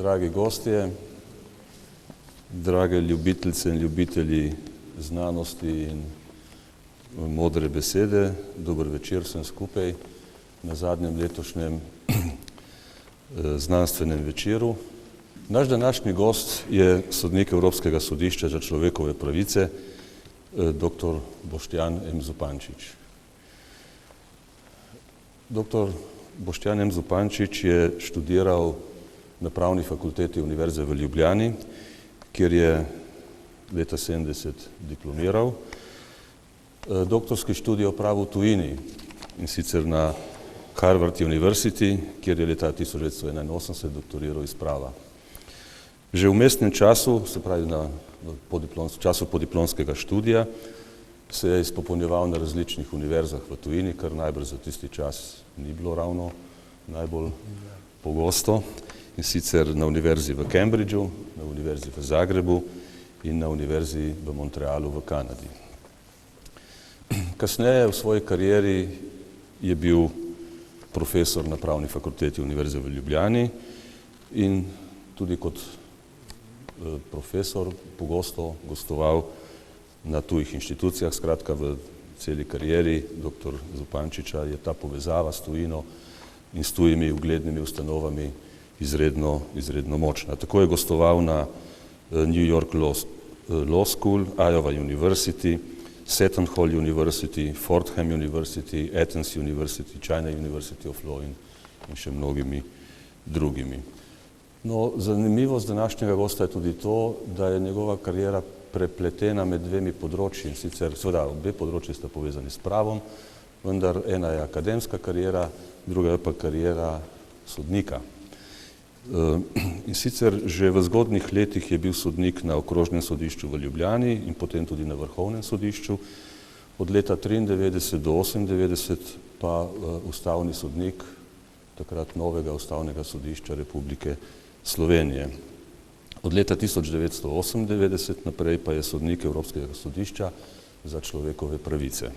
dragi gostje, drage ljubiteljce in ljubitelji znanosti in modre besede, dober večer vsem skupaj na zadnjem letošnjem znanstvenem večeru. Naš današnji gost je sodnik Evropskega sodišča za človekove pravice, dr. Boštjan M. Zupančič. Dr. Boštjan M. Zupančič je študiral na Pravni fakulteti Univerze v Ljubljani, kjer je leta 70 diplomiral. Doktorski študij opravil v tujini, in sicer na Harvard University, kjer je leta 1981 doktoriral iz prava. Že v vmesnem času, se pravi v času podiplomskega študija, se je izpopolnjeval na različnih univerzah v tujini, kar najbrž za tisti čas ni bilo ravno najbolj pogosto, in sicer na univerzi v Cambridgeu, na univerzi v Zagrebu in na univerzi v Montrealu v Kanadi. Kasneje v svoji karieri je bil profesor na Pravni fakulteti Univerze v Ljubljani in tudi kot profesor pogosto gostoval na tujih inštitucijah. Skratka, v celi karieri dr. Zupančiča je ta povezava s tujino in s tujimi uglednimi ustanovami izredno močna. Tako je gostoval na New York Law School, Iowa University, Seton Hall University, Fordham University, Athens University, China University of Law in še mnogimi drugimi. No, zanimivost današnjega gosta je tudi to, da je njegova karijera prepletena med dvemi področji, in sicer seveda obe področji sta povezani s pravom, vendar ena je akademska karijera, druga je pa karijera sodnika. In sicer že v zgodnjih letih je bil sodnik na Okrožnem sodišču v Ljubljani in potem tudi na Vrhovnem sodišču. Od leta 1993 do 1998 pa ustavni sodnik takrat novega ustavnega sodišča Republike Slovenije. Od leta 1998 naprej pa je sodnik Evropskega sodišča za človekove pravice.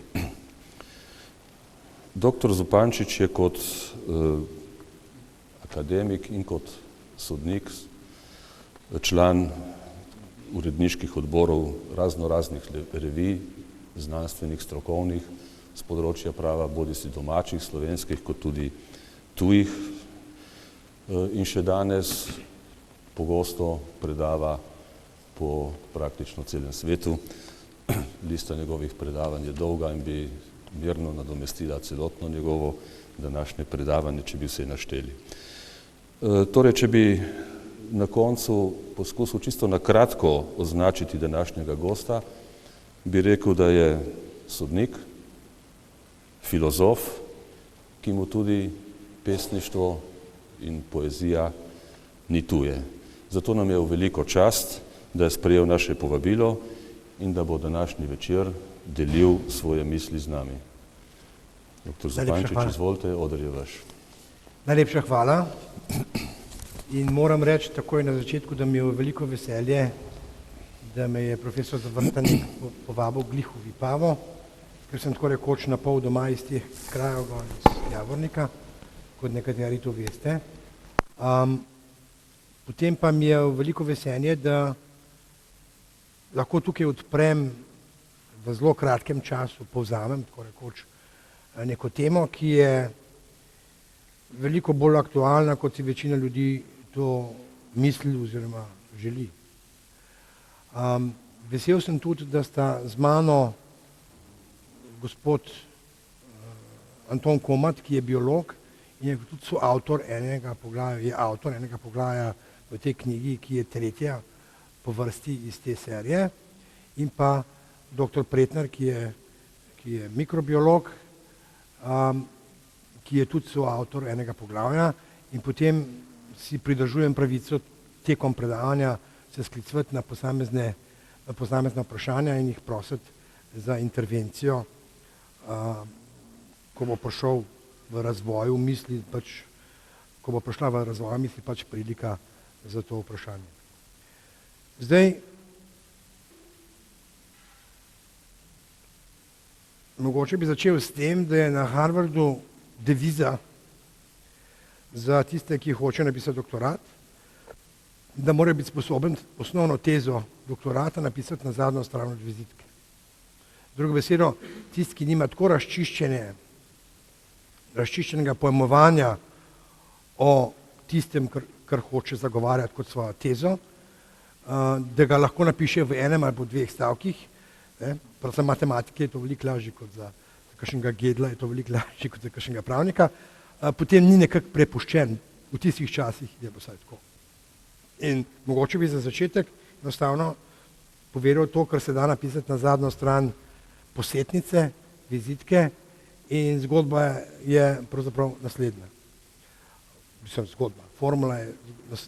Dr. Zupančič je kot akademik in kot sodnik član uredniških odborov raznoraznih revij, znanstvenih, strokovnih, z področja prava, bodisi domačih, slovenskih, kot tudi tujih, in še danes pogosto predava po praktično celem svetu. Lista njegovih predavanj je dolga in bi mirno nadomestila celotno njegovo današnje predavanje, če bi vse našteli. Torej, če bi na koncu poskusil čisto na kratko označiti današnjega gosta, bi rekel, da je sodnik, filozof, ki mu tudi pesništvo in poezija ni tuje. Zato nam je v veliko čast, da je sprejel naše povabilo in da bo današnji večer delil svoje misli z nami. Dr. Zupančič, izvolite, oder je vaš. Najlepša hvala. In moram reči takoj na začetku, da mi je veliko veselje, da me je profesor Zavrtanik povabil glih v Vipavo, ker sem tako rekoč na pol doma iz teh krajev iz Javornika, kot nekateri to veste. Potem pa mi je veliko veselje, da lahko tukaj odprem v zelo kratkem času, povzamem tako rekoč neko temo, ki je veliko bolj aktualna, kot si večina ljudi to misli oziroma želi. Vesel sem tudi, da sta z mano gospod Anton Komat, ki je biolog in je tudi soavtor enega poglavja v tej knjigi, ki je tretja po vrsti iz te serije, in pa dr. Pretnar, ki je mikrobiolog, ki je tudi soavtor enega poglavja, in potem si pridržujem pravico tekom predavanja se sklicovati na posamezna vprašanja in jih prositi za intervencijo, ko bo prišel v razvoju misli, ko bo prišla v razvoju misli prilika za to vprašanje. Zdaj, mogoče bi začel s tem, da je na Harvardu deviza za tiste, ki hoče napisati doktorat, da mora biti sposoben osnovno tezo doktorata napisati na zadnjo stran od vizitke. Drugo besedo, tisti, ki nima tako razčiščenega pojmovanja o tistem, kar hoče zagovarjati kot svojo tezo, da ga lahko napiše v enem ali po dveh stavkih, prav za matematike je to veliko lažje kot za kakšnega Gedla, je to veliko lažje kot za kakšnega pravnika, potem ni nekako prepuščen, v tistih časih je bilo vsaj tako. In mogoče bi za začetek enostavno povedal to, kar se da napisati na zadnjo stran posetnice, vizitke, in zgodba je pravzaprav naslednja. Formula je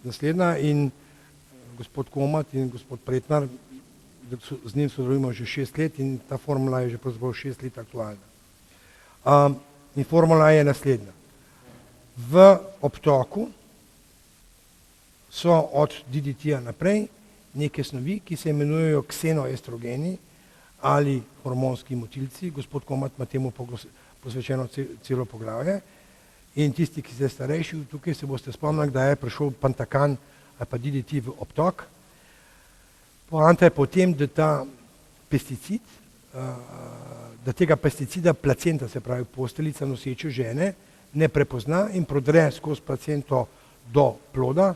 naslednja in gospod Komat in gospod Pretnar, z njim sodelujemo že 6 let in ta formula je že pravzaprav 6 let aktualna. In formula je naslednja. V obtoku so od DDT-ja naprej neke snovi, ki se imenujejo ksenoestrogeni ali hormonski motilci. Gospod Komat ima temu posvečeno celo poglavje. In tisti, ki ste starejši tukaj, se boste spomnili, da je prišel pantakan ali pa DDT v obtok. Poanta je potem, da ta pesticid, da tega pesticida placenta, se pravi posteljica noseče žene, ne prepozna in prodre skozi placento do ploda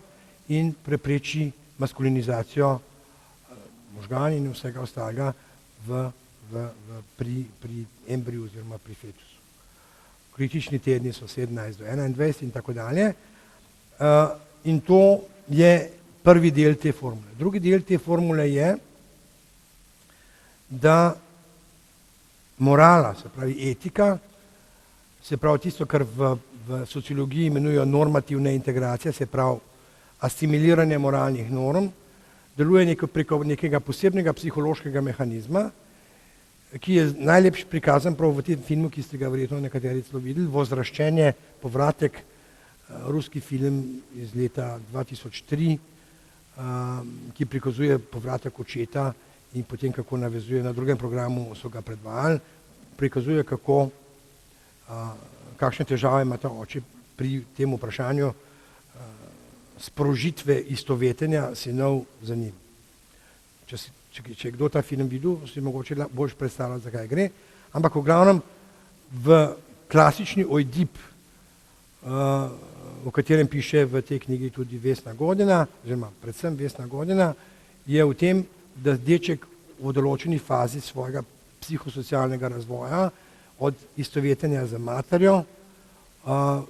in prepreči maskulinizacijo možgan in vsega ostalega pri embriju oziroma pri fetusu. Kritični tedni so 17 do 21 in tako dalje. In to je prvi del te formule. Drugi del te formule je, da morala, se pravi etika, se pravi tisto, kar v sociologiji imenujejo normativne integracije, se pravi asimiliranje moralnih norm, deluje preko nekega posebnega psihološkega mehanizma, ki je najlepši prikazan prav v tem filmu, ki ste ga verjetno nekateri celo videli, Vozraščenje, povratek, ruski film iz leta 2003, ki prikazuje povratek očeta in potem kako navezuje, na drugem programu so ga predvajali, prikazuje kakšne težave ima ta oče pri tem vprašanju sprožitve istovetenja sinov za njim. Če je kdo ta film videl, si mogoče boljš predstavljati, zakaj gre, ampak v glavnem v klasični Ojdip, o katerem piše v tej knjigi tudi Vesna Godina, oziroma predvsem Vesna Godina, je v tem, da deček v določeni fazi svojega psihosocialnega razvoja od istovetenja z materjo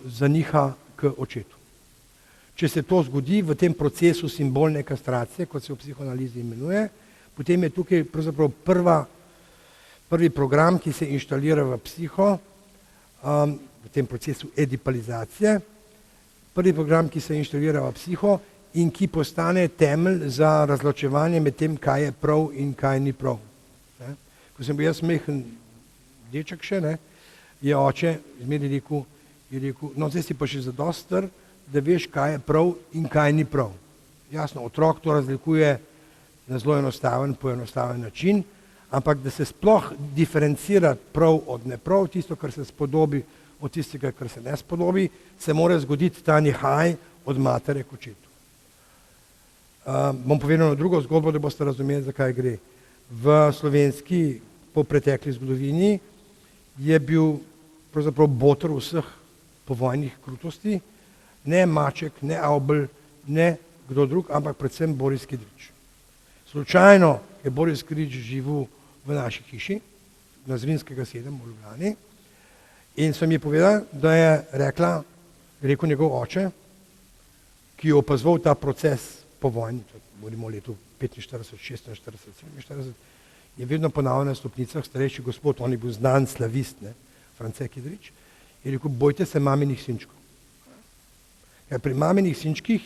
zaniha k očetu. Če se to zgodi v tem procesu simbolne kastracije, kot se v psihoanalizi imenuje, potem je tukaj pravzaprav prvi program, ki se inštalira v psiho, v tem procesu edipalizacije, prvi program, ki se inštalira v psiho in ki postane temelj za razločevanje med tem, kaj je prav in kaj ni prav. Ko sem bil jaz mehen deček še, je oče zmeraj rekel, no zdaj si pa še zadosti star, da veš, kaj je prav in kaj ni prav. Jasno, otrok to razlikuje na zelo poenostaven način, ampak da se sploh diferencira prav od neprav, tisto, kar se spodobi od tistega, kar se ne spodobi, se mora zgoditi ta nihaj od matere k očetu. Bom povedal drugo zgodbo, da boste razumeli, zakaj gre. V slovenski popretekli zgodovini je bil pravzaprav boter vseh povojnih krutosti, ne Maček, ne Avbelj, ne kdo drug, ampak predvsem Boris Kidrič. Slučajno je Boris Kidrič živel v naši hiši, na Zrinskega 7 v Ljubljani, in so mi povedali, da je rekel njegov oče, ki je opazoval ta proces povojni, govorimo o letu 45, 46, 47, je vedno ponavljal na stopnicah starejši gospod, on je bil znan slavist, France Kidrič, je rekel, bojte se maminih sinčkov. Ja, pri maminih sinčkih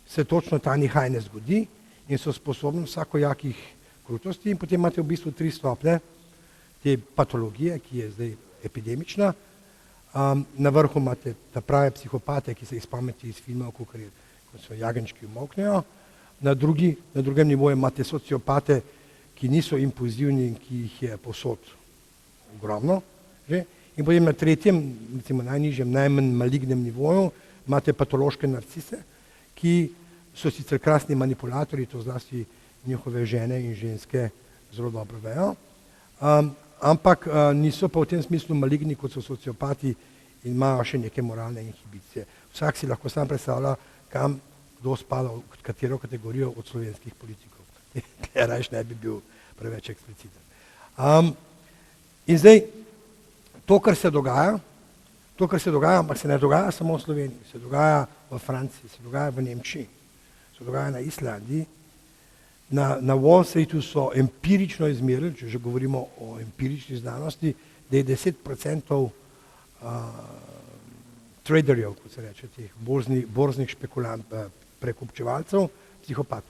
se točno ta nihaj ne zgodi in so sposobni vsakojakih krutosti in potem imate v bistvu 3 stopnje te patologije, ki je zdaj epidemična. Na vrhu imate ta prave psihopate, ki se jih spomnite iz filmov, kot so Jagenjčki umolknejo. Na drugem nivoju imate sociopate, ki niso impulzivni in ki jih je povsod ogromno. In potem na tretjem, recimo najnižjem, najmanj malignem nivoju, imate patološke narcise, ki so sicer krasni manipulatorji, to zlasti njihove žene in ženske zelo dobro vejo, ampak niso pa v tem smislu maligni, kot so sociopati in imajo še neke moralne inhibicije. Vsak si lahko sam predstavlja, kam kdo spada, v katero kategorijo od slovenskih politikov. Rajš ne bi bil preveč ekspliciten. In zdaj, to, kar se dogaja, ampak se ne dogaja samo v Sloveniji, se dogaja v Franciji, se dogaja v Nemčiji, se dogaja na Islandiji. Na Wall Streetu so empirično izmerili, če že govorimo o empirični znanosti, da je 10% traderjev, kot se reče, teh borznih prekupčevalcev, psihopatov.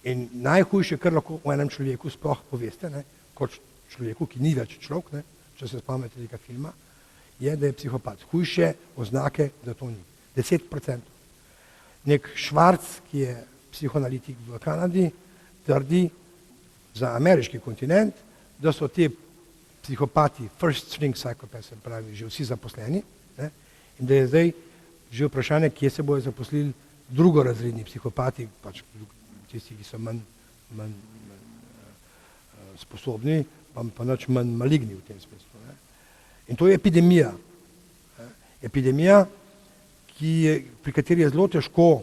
In najhujše, kar lahko v enem človeku sploh poveste, kot človeku, ki ni več človek, če se spomnite tega filma, je, da je psihopat. Hujše oznake za to ni. 10%. Nek Švarc, ki je psihoanalitik v Kanadi, trdi za ameriški kontinent, da so te psihopati first string psychopaths, se pravi, že vsi zaposleni, in da je zdaj že vprašanje, kje se bojo zaposlili drugorazredni psihopati, pač tisti, ki so manj sposobni, pa nič manj maligni v tem smislu. In to je epidemija. Epidemija, pri kateri je zelo težko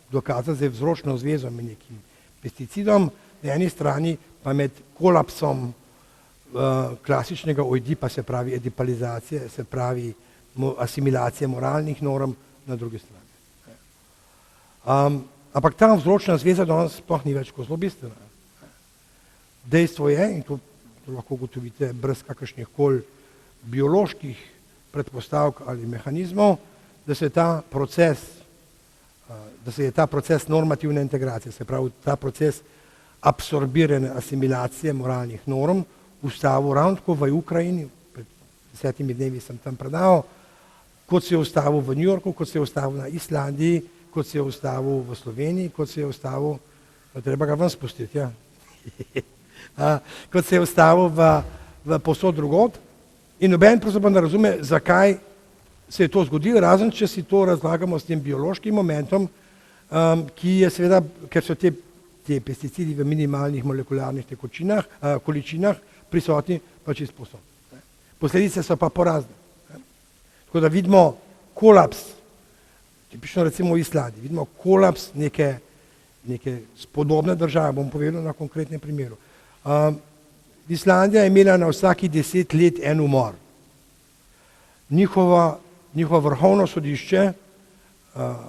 dokazati z vzročno zvezo med nekim pesticidom, na eni strani pa med kolapsom klasičnega oidipa, se pravi edipalizacije, se pravi asimilacije moralnih norm na drugi strani. Ampak ta vzročna zveza danes sploh ni več zelo bistvena. Dejstvo je, in to lahko ugotovite brez kakršnih koli bioloških predpostavk ali mehanizmov, da se je ta proces normativne integracije, se pravi ta proces absorbirane asimilacije moralnih norm ustavil ravno tako v Ukrajini, pred 10 dnevi sem tam predaval, kot se je ustavil v New Yorku, kot se je ustavil na Islandiji, kot se je ustavil v Sloveniji, kot se je ustavil, treba ga ven spustiti, ja. Kot se je ustavil v povsod drugod in noben pravzaprav ne razume, zakaj se je to zgodilo, razen če si to razlagamo s tem biološkim momentom, ki je seveda, ker so te pesticidi v minimalnih molekularnih količinah prisotni pa čisto povsod. Posledice so pa porazne. Tako da vidimo kolaps, tipično recimo v Islandiji, vidimo kolaps neke spodobne države, bom povedal na konkretnem primeru. Islandija je imela na vsaki 10 let en umor. Njihovo vrhovno sodišče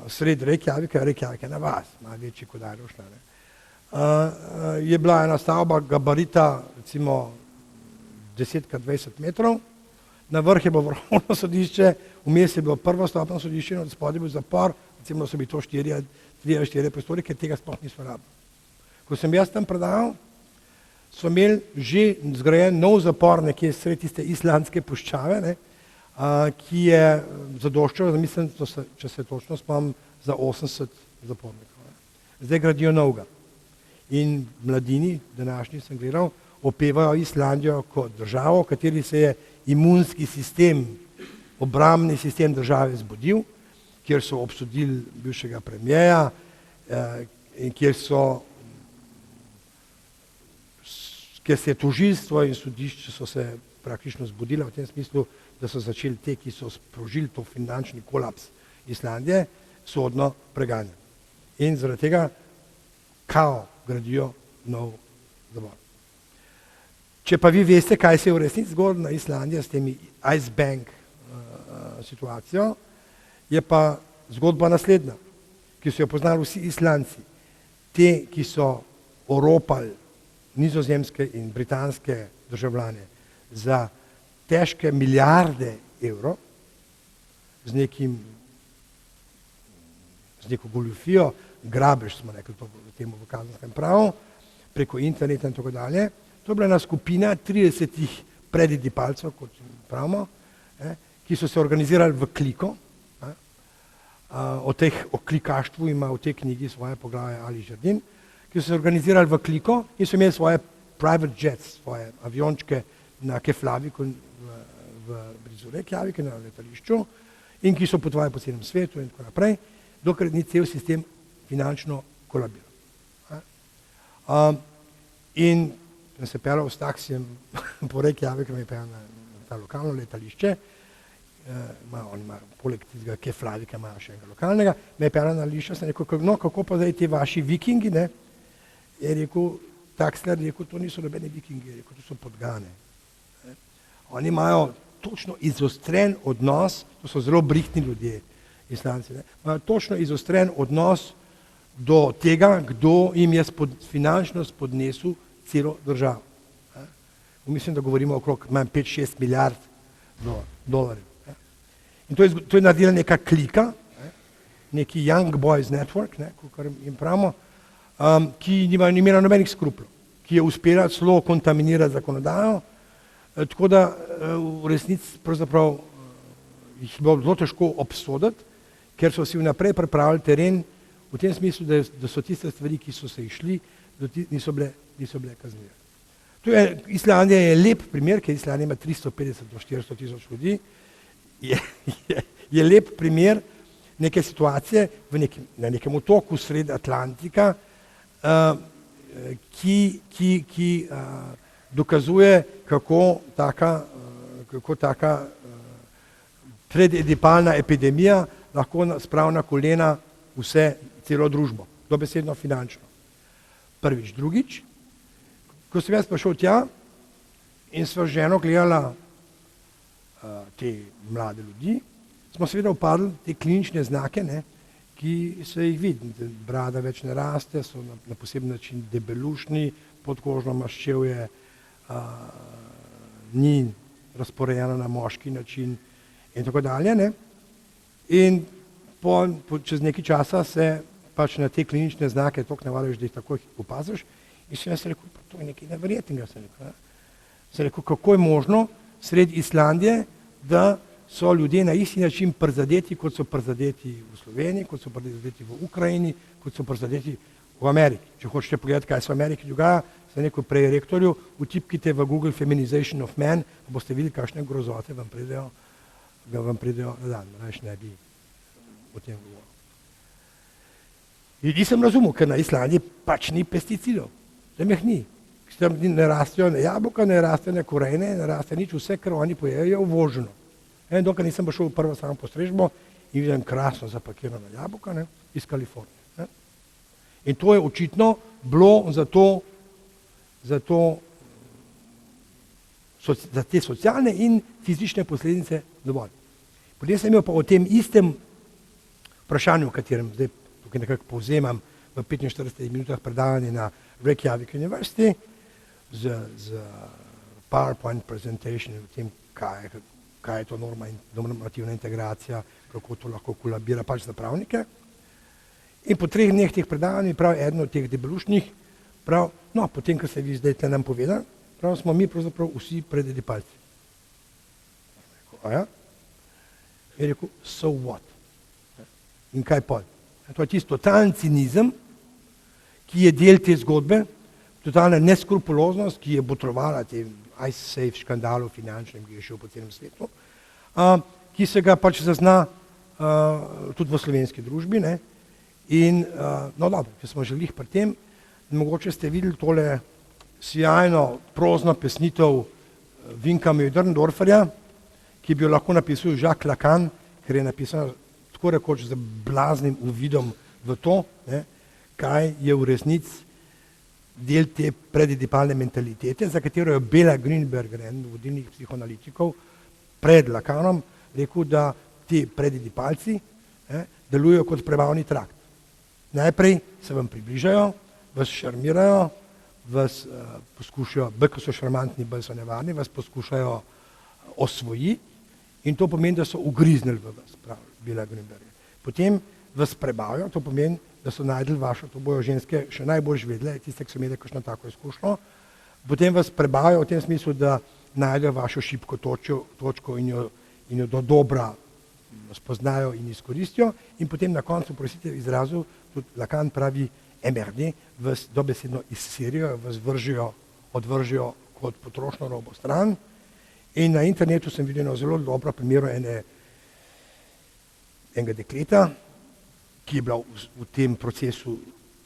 sred Reykjavika je na vas, malo večji kot Ajrošna, je bila ena stavba gabarita recimo 10x20 metrov, na vrh je bilo vrhovno sodišče, vmes je bilo prvostopno sodišče in od spodaj je bil zapor, recimo so bili to 3 ali 4 prostori, ker tega sploh niso rabili. Ko sem jaz tam predaval, so imeli že zgrajen nov zapor nekje sred tiste islandske puščave, ki je zadoščal, mislim, če se točno spomnim, za 80 zapornikov. Zdaj gradijo novega. In mladini, današnji sem gledal, opevajo Islandijo kot državo, v kateri se je imunski sistem, obrambni sistem države zbudil, kjer so obsodili bivšega premijeja in kjer se je tožilstvo in sodišče so se praktično zbudila v tem smislu, da so začeli te, ki so sprožili to finančni kolaps Islandije, sodno preganjati. In zaradi tega kao gradijo nov zapor. Če pa vi veste, kaj se je v resnici zgodilo na Islandiji s temi Ice Bank situacijo, je pa zgodba naslednja, ki so jo poznali vsi Islandci. Te, ki so oropali nizozemske in britanske državljane za težke milijarde evrov z neko goljufijo, grabež smo rekli temu v kazenskem pravu, preko interneta in tako dalje. To je bila ena skupina 30 predidipalcev, kot pravimo, ki so se organizirali v kliko. O klikaštvu ima v tej knjigi svoje poglavje Ali Žerdin, ki so se organizirali v kliko in so imeli svoje private jets, svoje aviončke na Keflaviku blizu Reykjavika na letališču in ki so potovali po celem svetu in tako naprej, dokler ni cel sistem finančno kolabiral. In sem se peljal s taksijem po Reykjaviku, me je peljal na ta lokalno letališče, oni imajo poleg tistega Keflavika, imajo še enega lokalnega, me je peljal na letališče, sem rekel, no, kako pa zdaj ti vaši vikingi, ne? Je rekel, taksler, to niso nobeni vikingi, je rekel, to so podgane. Oni imajo točno izostren odnos, to so zelo brihtni ljudje, Islandci, imajo točno izostren odnos do tega, kdo jim je finančno spodnesel celo državo. Mislim, da govorimo okrog 5-6 milijard dolarjev. In to je naredila neka klika, neki Young Boys Network, kot jim pravimo, ki ni imela nobenih skruplov, ki je uspela celo kontaminirati zakonodajo, tako da v resnici pravzaprav jih je bilo zelo težko obsoditi, ker so si vnaprej pripravili teren v tem smislu, da so tiste stvari, ki so se išli, niso bile kaznive. Islandija je lep primer, ker Islandija ima 350 do 400 tisoč ljudi, je lep primer neke situacije na nekem otoku sredi Atlantika, ki dokazuje, kako taka prededipalna epidemija lahko spravi na kolena celo družbo, dobesedno finančno. Prvič. Drugič, ko sem jaz prišel tja in sva z ženo gledala te mlade ljudi, smo seveda upadli te klinične znake, ki se jih vidi. Brada več ne raste, so na poseben način debelušni, podkožno maščevje ni razporejeno na moški način in tako dalje. In čez nekaj časa se pač na te klinične znake toliko navadiš, da jih takoj opaziš. In sem jaz rekel, to je nekaj neverjetnega. Sem rekel, kako je možno sredi Islandije, da so ljudje na isti način prizadeti, kot so prizadeti v Sloveniji, kot so prizadeti v Ukrajini, kot so prizadeti v Ameriki. Če hočete pogledati, kaj se v Ameriki dogaja, sem rekel prej rektorju, vtipkite v Google Feminization of Men, boste videli, kakšne grozote vam pridejo na dan. Rajš ne bi o tem govoril. Ljudi sem razumel, ker na Islandiji pač ni pesticidov. Tam jih ni. Tam ne rastejo ne jabolka, ne rastejo ne korene, ne raste nič, vse, kar oni pojejo, je uvoženo. Dokaj nisem pa šel v prvo samo postrežbo in vidim krasno zapakirano jabolka iz Kalifornije. In to je očitno bilo za te socialne in fizične posledice dovolj. Potem sem imel pa o tem istem vprašanju, v katerem zdaj tukaj nekako povzemam v 45 minutah predavanje na Reykjavik University z PowerPoint presentation o tem, kaj je to normativna integracija, kako to lahko kolabira pač za pravnike. In po 3 dneh teh predavanj prav eden od teh debelušnih prav, no, potem, kar ste vi zdaj tle nam povedali, prav smo mi pravzaprav vsi prededipalci. Aja? Je rekel, so what? In kaj pol? To je tisto totalen cinizem, ki je del te zgodbe, totalna neskrupuloznost, ki je botrovala tem IceSafe škandalu finančnem, ki je šel po celem svetu, ki se ga pač zazna tudi v slovenski družbi. In no dobro, če smo želeli pri tem, mogoče ste videli tole sjajno prozno pesnitev Vinka Möderndorferja, ki bi jo lahko napisal Jacques Lacan, ker je napisano tako rekoč z blaznim uvidom v to, kaj je v resnici del te prededipalne mentalitete, za katero je Bela Greenberg, eden od vodilnih psihoanalitikov, pred Lacanom rekel, da ti prededipalci delujejo kot prebavni trakt. Najprej se vam približajo, vas šarmirajo, vas poskušajo, bolj ko so šarmantni, bolj so nevarni, vas poskušajo osvojiti in to pomeni, da so ugriznili v vas, pravi Bela Greenberg. Potem vas prebavijo, to pomeni, da so najdeli vašo, to bojo ženske še najbolj žvedle, tiste, ki so imeli kakšno tako izkušnjo, potem vas prebavijo v tem smislu, da najdejo vašo šibko točko in jo do dobra spoznajo in izkoristijo in potem na koncu, prosite izrazu, tudi Lacan pravi emerde, vas dobesedno izsirijo, vas odvržijo kot potrošno robo stran. In na internetu sem videl zelo dobro primer enega dekleta, ki je bila v tem procesu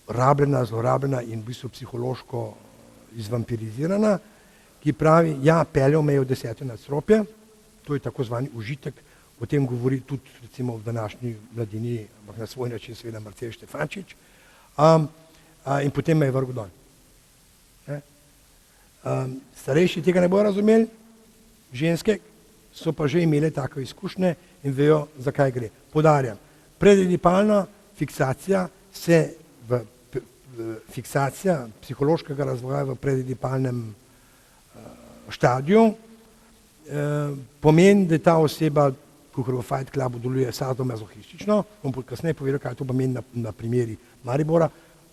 rabljena, zlorabljena in v bistvu psihološko izvampirizirana, ki pravi, ja, peljal me je v 10. nadstropje, to je tako zvani užitek, o tem govori tudi recimo v današnji mladini, ampak na svoj način seveda Marcel Štefančič, in potem me je vrgel dol. Starejši tega ne bodo razumeli, ženske so pa že imele take izkušnje in vejo, zakaj gre. Podarjam, predidipalna fiksacija se fiksacija psihološkega razvoja v predidipalnem štadiju pomeni, da ta oseba, kakor v Fight Clubu deluje sadomazohistično, bom kasneje povedal, kaj to pomeni na primeri Maribora.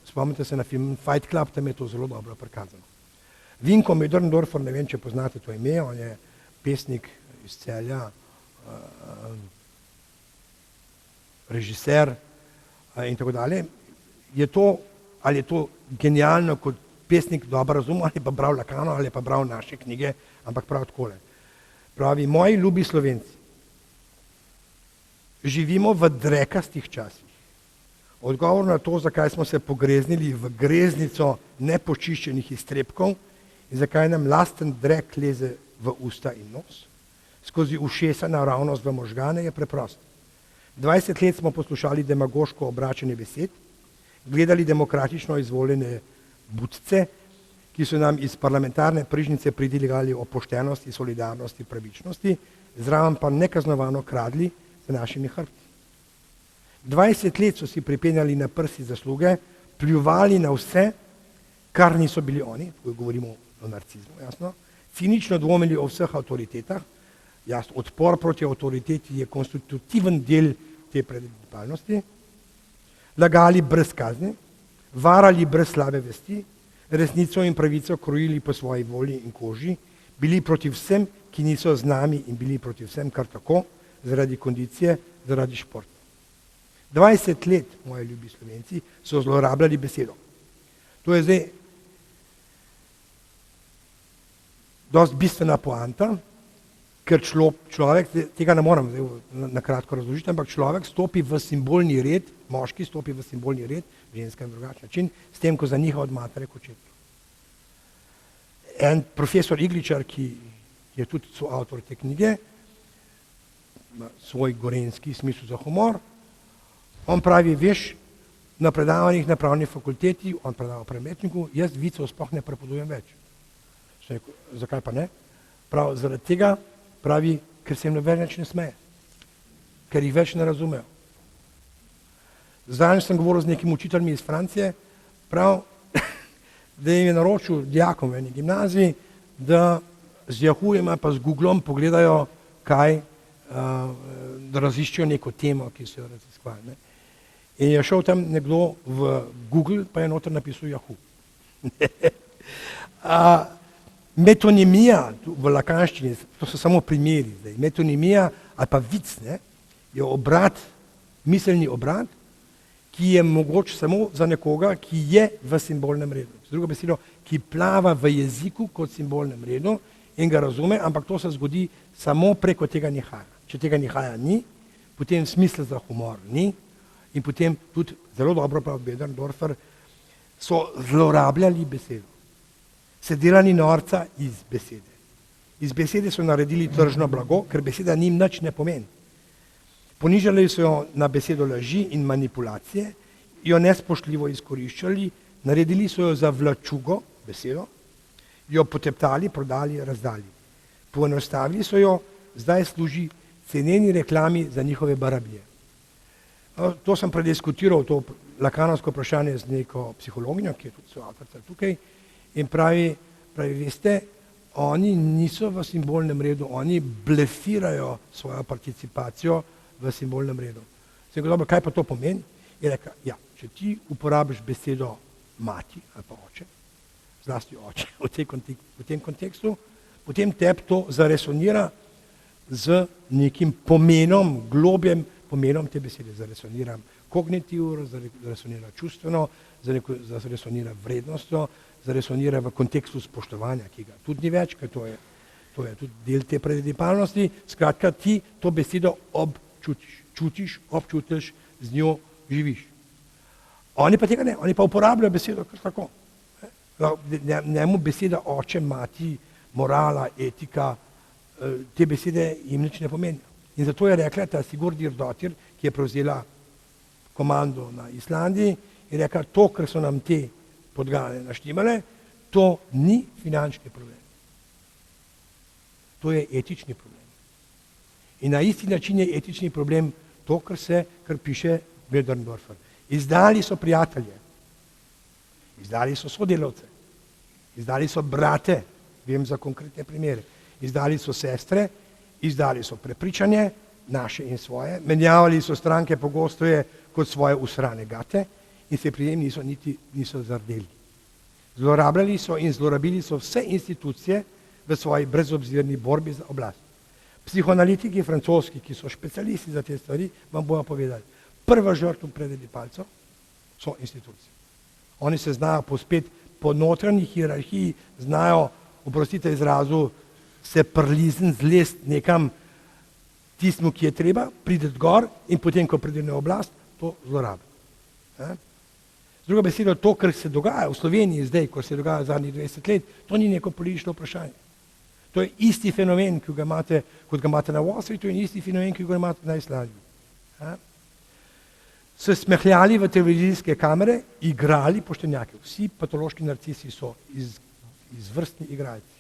Spomnite se na film Fight Club, tam je to zelo dobro prikazano. Vinko Möderndorfer, ne vem, če poznate to ime, on je pesnik iz Celja, režiser in tako dalje. Ali je to genialno, kot pesnik dobro razumel, ali pa bral Lacano, ali pa bral naše knjige, ampak prav takole. Pravi, moji ljubi Slovenci, živimo v drekastih časih. Odgovor na to, zakaj smo se pogreznili v greznico nepočiščenih iztrebkov in zakaj nam lasten drek leze v usta in nos, skozi ušesa naravnost v možgane, je preprost. 20 let smo poslušali demagoško obračanje besed, gledali demokratično izvoljene budce, ki so nam iz parlamentarne prižnice pridigali o poštenosti, solidarnosti, pravičnosti, zraven pa nekaznovano kradli za našimi hrbti. 20 let so si pripenjali na prsi zasluge, pljuvali na vse, kar niso bili oni, ko govorimo o narcizmu, jasno, cinično dvomili o vseh avtoritetah, jasno, odpor proti avtoriteti je konstitutiven del te predidipalnosti, lagali brez kazni, varali brez slabe vesti, resnico in pravico krojili po svoji volji in koži, bili proti vsem, ki niso z nami, in bili proti vsem kar tako, zaradi kondicije, zaradi športa. 20 let, moji ljubi Slovenci, so zlorabljali besedo. To je zdaj dosti bistvena poanta, ker človek, tega ne moram zdaj na kratko razložiti, ampak človek stopi v simbolni red, moški stopi v simbolni red, ženska na drugačen način, s tem, ko zaniha od matere k očetu. En profesor Igličar, ki je tudi soavtor te knjige, svoj gorenjski smisel za humor, on pravi, veš, na predavanjih na pravni fakulteti, on predava premetniku, jaz vicov sploh ne prepodujem več. Zakaj pa ne? Prav zaradi tega, pravi, ker se jim več ne smeje, ker jih več ne razumejo. Zdaj sem govoril z nekim učiteljem iz Francije, prav, da jim je naročil dijakom v eni gimnaziji, da z Yahoojem pa z Googlom pogledajo, kaj, da raziščijo neko temo, ki so jo raziskovali. In je šel tam nekdo v Google, pa je noter napisal Yahoo. Metonimija v lakanščini, to so samo primeri zdaj, metonimija ali pa vic, je obrat, miselni obrat, ki je mogoč samo za nekoga, ki je v simbolnem redu. Z drugo besedo, ki plava v jeziku kot simbolnem redu in ga razume, ampak to se zgodi samo preko tega nihaja. Če tega nihaja ni, potem smisel za humor ni in potem tudi zelo dobro pravi Möderndorfer, so zlorabljali besedo. Se delali norca iz besede. Iz besede so naredili tržno blago, ker beseda njim nič ne pomeni. Ponižali so jo na besedo laži in manipulacije, jo nespoštljivo izkoriščali, naredili so jo za vlačugo, besedo, jo poteptali, prodali, razdali. Poenostavili so jo, zdaj služi ceneni reklami za njihove barabije. To sem prediskutiral, to lakanovsko vprašanje z neko psihologinjo, ki je tudi soavtorica tukaj, in pravi, veste, oni niso v simbolnem redu, oni blefirajo svojo participacijo v simbolnem redu. Sem rekel, dobro, kaj pa to pomeni? Je rekel, ja, če ti uporabiš besedo mati ali pa oče, zlasti oče v tem kontekstu, potem tebi to zaresonira z nekim pomenom, globjem pomenom te besede. Zaresonira kognitivno, zaresonira čustveno, zaresonira vrednostjo, zaresonira v kontekstu spoštovanja, ki ga tudi ni več, ker to je tudi del te predidipalnosti. Skratka, ti to besedo občutiš, z njo živiš. Oni pa tega ne, oni pa uporabljajo besedo kar tako. Njemu beseda oče, mati, morala, etika, te besede jim nič ne pomenijo. In zato je rekla ta Sigurdir Dottir, ki je prevzela komando na Islandiji, in rekla, to, kar so nam te podgane naštimale, to ni finančni problem. To je etični problem. In na isti način je etični problem to, kar piše Möderndorfer. Izdali so prijatelje, izdali so sodelavce, izdali so brate, vem za konkretne primere, izdali so sestre, izdali so prepričanje, naše in svoje, menjavali so stranke pogosto kot svoje usrane gate in se pri tem niso zardeli. Zlorabljali so in zlorabili so vse institucije v svoji brezobzirni borbi za oblast. Psihoanalitiki francoski, ki so specialisti za te stvari, vam bojo povedali, prva žrtev pred Edipalcev so institucije. Oni se znajo pospet po notranji hierarhiji, znajo, oprostite izrazu, se prlizen, zlest nekam tistmu, ki je treba, prideti gor in potem, ko pride na oblast, to zlorabi. Z druga beseda, to, kar se dogaja v Sloveniji zdaj, ko se dogaja zadnjih 20 let, to ni neko politično vprašanje. To je isti fenomen, kot ga imate na Wall Streetu in isti fenomen, ki ga imate na Islandiji. Se smehljali v televizijske kamere, igrali poštenjake. Vsi patološki narcisi so izvrstni igralci.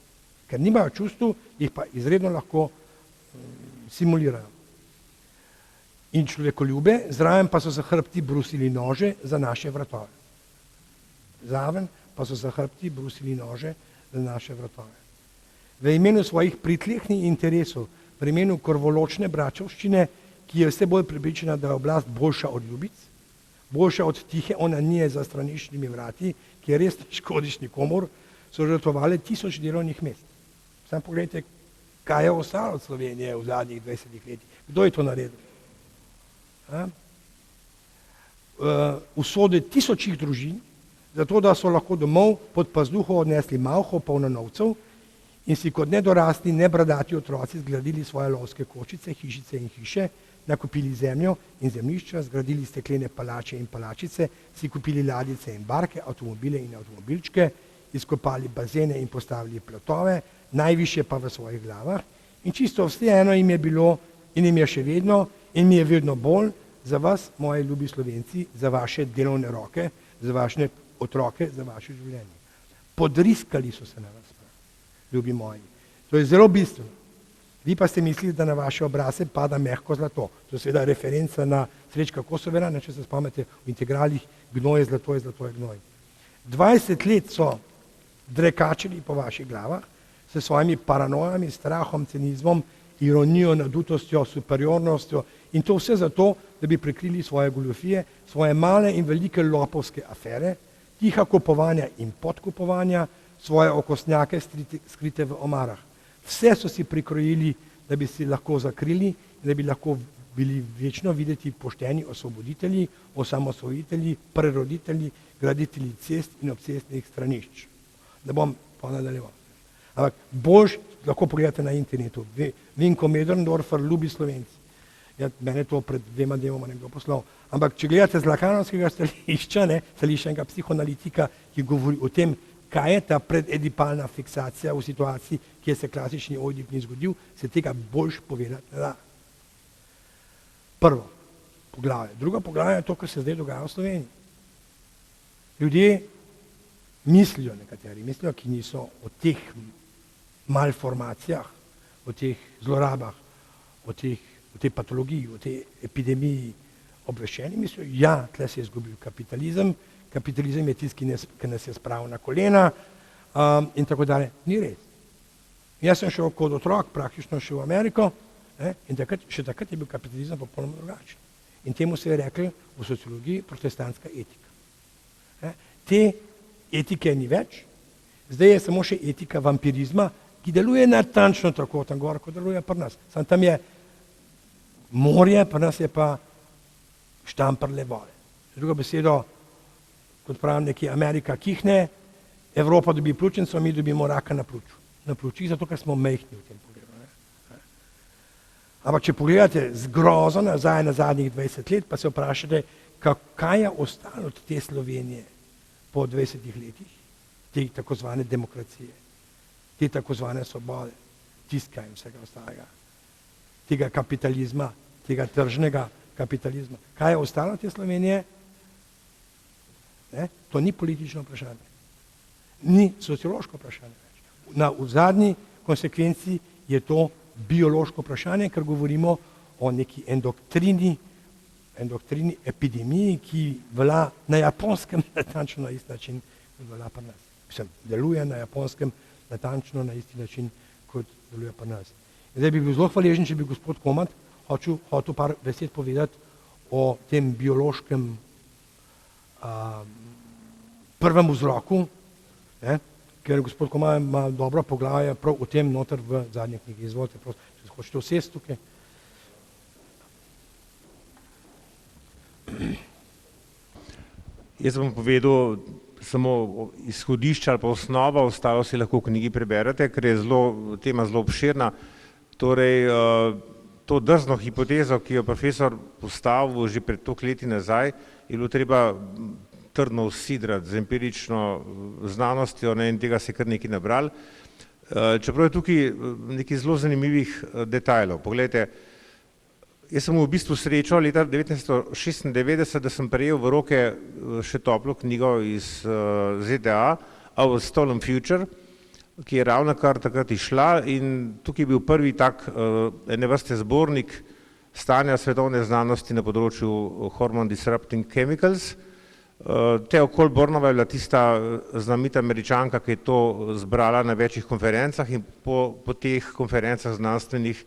Ker nimajo čustv, jih pa izredno lahko simulirajo. In človekoljube, zraven pa so za hrbti brusili nože za naše vratove. Zraven pa so za hrbti brusili nože za naše vratove. V imenu svojih pritlehnih interesov, v imenu krvoločne bračovščine, ki je vse bolj prepričana, da je oblast boljša od ljubic, boljša od tihe onanije za straniščnimi vrati, ki je res ne škodiš nikomur, so žrtvovali 1000 delovnih mest. Samo pogledajte, kaj je ostalo od Slovenije v zadnjih 20 letih. Kdo je to naredil? Usode 1000 družin, zato da so lahko domov pod pazduho odnesli malho polno novcev in si kot nedorasli, nebradati otroci zgradili svoje lovske kočice, hišice in hiše, nakupili zemljo in zemljišča, zgradili steklene palače in palačice, si kupili ladjice in barke, avtomobile in avtomobilčke, izkopali bazene in postavili platove, najviše pa v svojih glavah. In čisto vseeno jim je bilo in jim je še vedno in mi je vedno bolj za vas, moji ljubi Slovenci, za vaše delovne roke, za vaše otroke, za vaše življenje. Podriskali so se na vas, ljubi moji. To je zelo bistveno. Vi pa ste mislili, da na vaše obraze pada mehko zlato. To je seveda referenca na Srečka Kosoverja, če se spomnite v integralih, gnoj je zlato, je zlato je gnoj. 20 let so drekačili po vaših glavah s svojimi paranojami, strahom, cinizmom, ironijo, nadutostjo, superiornostjo in to vse zato, da bi prikrili svoje goljofije, svoje male in velike lopovske afere, tiha kupovanja in podkupovanja, svoje okostnjake skrite v omarah. Vse so si prikrojili, da bi si lahko zakrili in da bi lahko bili večno videti pošteni osvoboditelji, osamosvojitelji, preroditelji, graditelji cest in obcestnih stranišč. Ne bom pa nadaljeval. Ampak boljš lahko pogledate na internetu. Vinko Möderndorfer, ljubi Slovenci. Mene to pred 2 dnevoma nekdo poslal. Ampak če gledate z lakanovskega stališča, stališča enega psihoanalitika, ki govori o tem, kaj je ta prededipalna fiksacija v situaciji, kjer se klasični Ojdip ni zgodil, se tega boljš povedati ne da. Prvo poglavje. Drugo poglavje je to, kar se zdaj dogaja v Sloveniji. Ljudje mislijo, nekateri mislijo, ki niso o teh malformacijah, o teh zlorabah, o tej patologiji, o tej epidemiji obveščeni, mislijo, ja, tle se je izgubil kapitalizem, kapitalizem je tisti, ki nas je spravil na kolena in tako dalje. Ni res. Jaz sem šel kot otrok, praktično šel v Ameriko in še takrat je bil kapitalizem popolnoma drugačen. In temu se je rekel v sociologiji protestantska etika. Te etike ni več, zdaj je samo še etika vampirizma, ki deluje natančno tako tam gor, kot deluje pri nas. Sam tam je morje, pri nas je pa štamprle vode. Drugo besedo, kot pravim, nekje Amerika kihne, Evropa dobi pljučnico, mi dobimo raka na pljučih, zato ker smo majhni v tem pogledu. Ampak če pogledate z grozo nazaj na zadnjih 20 let, pa se vprašate, kaj je ostalo od te Slovenije po 20 letih, te tako zvane demokracije, te tako zvane svobode, tiska in vsega ostalega, tega kapitalizma, tega tržnega kapitalizma. Kaj je ostalo od te Slovenije? Ne? To ni politično vprašanje, ni sociološko vprašanje več. V zadnji konsekvenci je to biološko vprašanje, ker govorimo o neki endoktrini epidemiji, ki velja na Japonskem natančno na isti način, kot velja pri nas. Mislim, deluje na Japonskem natančno na isti način, kot deluje pri nas. Zdaj bi bil zelo hvaležen, če bi gospod Komat hotel par besed povedati o tem biološkem prvem vzroku, ker gospod Komat ima dobro poglavje prav o tem noter v zadnji knjigi. Izvolite, prosim, če se hočete usesti tukaj. Jaz bom povedal samo izhodišče ali pa osnova, ostalo si lahko v knjigi preberete, ker je tema zelo obširna. Torej, to drzno hipotezo, ki jo profesor postavil že pred toliko leti nazaj, je bilo treba trdno usidrati z empirično znanostjo, in tega se kar nekaj nabrali. Čeprav je tukaj nekaj zelo zanimivih detajlov. Poglejte, jaz sem v bistvu srečo leta 1996, da sem prejel v roke še toplo knjigo iz ZDA, Our Stolen Future, ki je ravnokar takrat išla, in tukaj je bil prvi tak ene vrste zbornik stanja svetovne znanosti na področju hormone disrupting chemicals. Theo Colbornova je bila tista znamenita Američanka, ki je to zbrala na večjih konferencah in po teh konferencah znanstvenih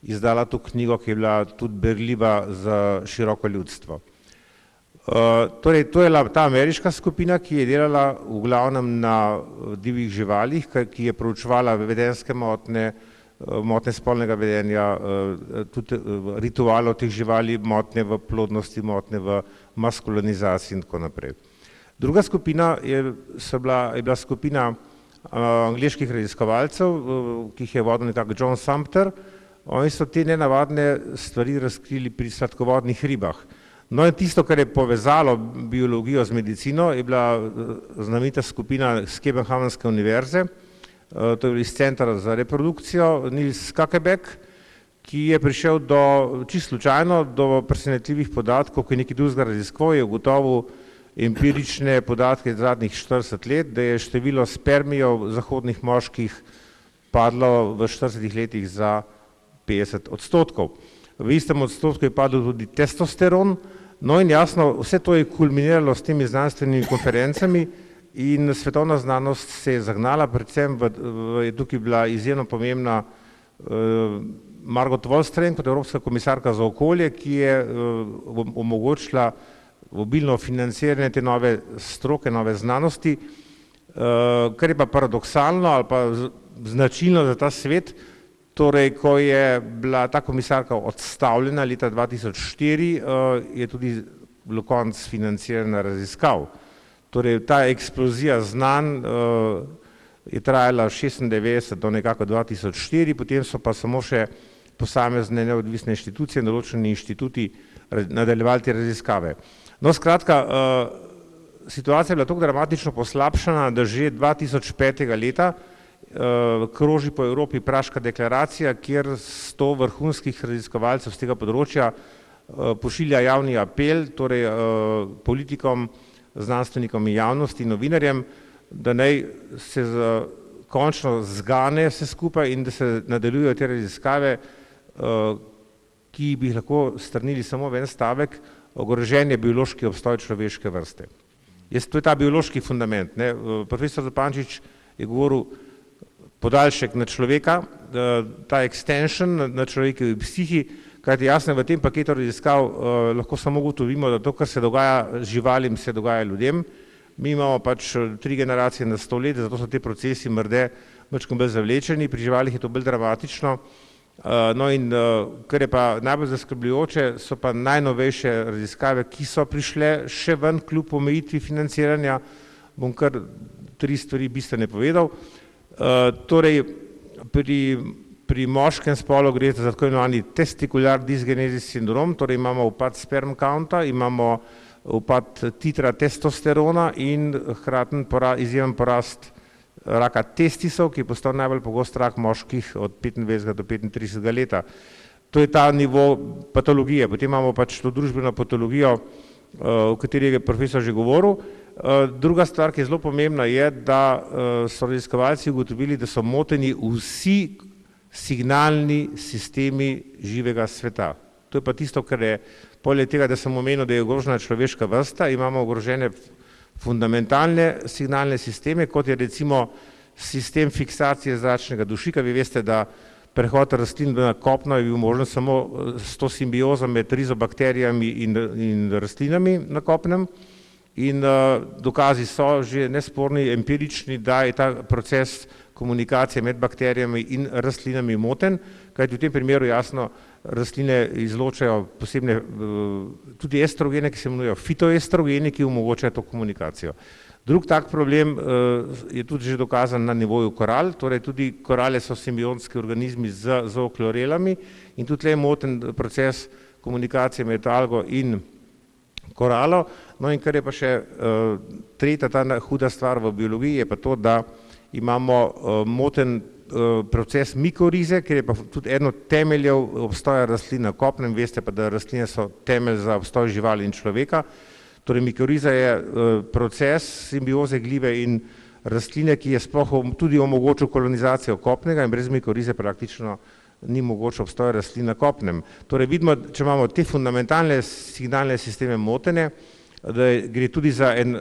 izdala to knjigo, ki je bila tudi berljiva za široko ljudstvo. Torej, to je ta ameriška skupina, ki je delala v glavnem na divjih živalih, ki je proučevala vedenjske motnje, motnje spolnega vedenja, tudi ritualov teh živali, motnje v plodnosti, motnje v maskulinizaciji in tako naprej. Druga skupina je bila skupina angleških raziskovalcev, ki jih je vodil nekako John Sumpter. Oni so te nenavadne stvari razkrili pri sladkovodnih ribah. No in tisto, kar je povezalo biologijo z medicino, je bila znamenita skupina z Kopenhagenske univerze, to je iz Centra za reprodukcijo, Niels Kakebek, ki je prišel čisto slučajno do presenetljivih podatkov, ki je nekaj drugega raziskoval, je ugotovil empirične podatke zadnjih 40 let, da je število spermijev zahodnih moških padlo v 40 letih za 50%. V istem odstotku je padel tudi testosteron, no in jasno, vse to je kulminiralo s temi znanstvenimi konferencami in svetovna znanost se je zagnala, predvsem je tukaj bila izjemno pomembna Margot Wallström kot evropska komisarka za okolje, ki je omogočila obilno financiranje te nove stroke, nove znanosti, kar je pa paradoksalno ali pa značilno za ta svet. Torej, ko je bila ta komisarka odstavljena leta 2004, je tudi bilo konec financiranja raziskav. Torej, ta eksplozija znanj je trajala 1996 do nekako 2004, potem so pa samo še posamezne neodvisne inštitucije in določeni inštituti nadaljevali te raziskave. No, skratka, situacija je bila tako dramatično poslabšana, da že 2005. leta kroži po Evropi Praška deklaracija, kjer 100 vrhunskih raziskovalcev z tega področja pošilja javni apel, torej politikom, znanstvenikom in javnosti, novinarjem, da naj se končno zgane vse skupaj in da se nadaljujejo te raziskave, ki bi jih lahko strnili samo v en stavek: ogrožen je biološki obstoj človeške vrste. To je ta biološki fundament. Profesor Zupančič je govoril podaljšek na človeka, ta extension na človekovi psihi, kajti jasno v tem paketu raziskav lahko samo ugotovimo, da to, kar se dogaja živalim, se dogaja ljudem. Mi imamo pač 3 generacije na 100 let, zato so te procesi mrde malo bolj zavlečeni, pri živalih je to bolj dramatično. No in kar je pa najbolj zaskrbljujoče, so pa najnovejše raziskave, ki so prišle še ven kljub omejitvi financiranja. Bom kar 3 stvari bistvene povedal. Torej, pri moškem spolu gre za tako imenovani testicular dysgenesis sindrom, torej imamo upad sperm counta, imamo upad titra testosterona in hkraten izjemen porast raka testisov, ki je postal najbolj pogost rak moških od 25 do 35 leta. To je ta nivo patologije. Potem imamo pač to družbeno patologijo, o kateri je profesor že govoril. Druga stvar, ki je zelo pomembna, je, da so raziskovalci ugotovili, da so moteni vsi signalni sistemi živega sveta. To je pa tisto, kar je poleg tega, da sem omenil, da je ogrožena človeška vrsta, imamo ogrožene fundamentalne signalne sisteme, kot je recimo sistem fiksacije zračnega dušika. Vi veste, da prehod rastlin na kopno je bil možen samo s to simbiozo med rizobakterijami in rastlinami na kopnem. In dokazi so že nesporni, empirični, da je ta proces komunikacije med bakterijami in rastlinami moten, kajti v tem primeru jasno rastline izločajo posebne tudi estrogene, ki se imenujejo fitoestrogeni, ki omogočajo to komunikacijo. Drug tak problem je tudi že dokazan na nivoju koral, torej tudi korale so simbionski organizmi z zooklorelami in tudi je moten proces komunikacije med algo in koralo. No in kar je pa še tretja ta huda stvar v biologiji, je pa to, da imamo moten proces mikorize, ker je pa tudi eno od temeljev obstoja rastlin na kopnem. Veste pa, da rastline so temelj za obstoj živali in človeka. Torej mikoriza je proces simbioze glive in rastline, ki je sploh tudi omogočil kolonizacijo kopnega in brez mikorize praktično ni mogoče obstoj rastlin na kopnem. Torej vidimo, če imamo te fundamentalne signalne sisteme motene, da gre tudi za en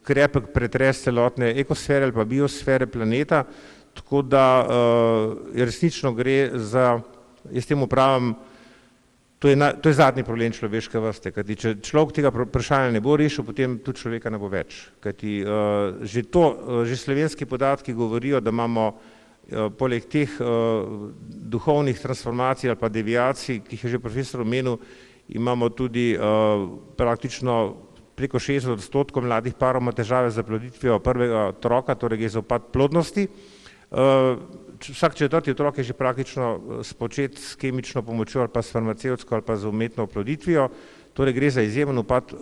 krepek pretres celotne ekosfere ali pa biosfere planeta, tako da resnično gre za, jaz temu pravim, to je zadnji problem človeške vrste, kajti če človek tega vprašanja ne bo rešil, potem tudi človeka ne bo več. Kajti že slovenski podatki govorijo, da imamo poleg teh duhovnih transformacij ali pa deviacij, ki jih je že profesor omenil, imamo tudi praktično preko 60% mladih parov ima težave z zaploditvijo prvega otroka, torej gre za upad plodnosti. Vsak četrti otrok je že praktično spočet s kemično pomočjo ali pa s farmacevtsko ali pa z umetno oploditvijo, torej gre za izjemen upad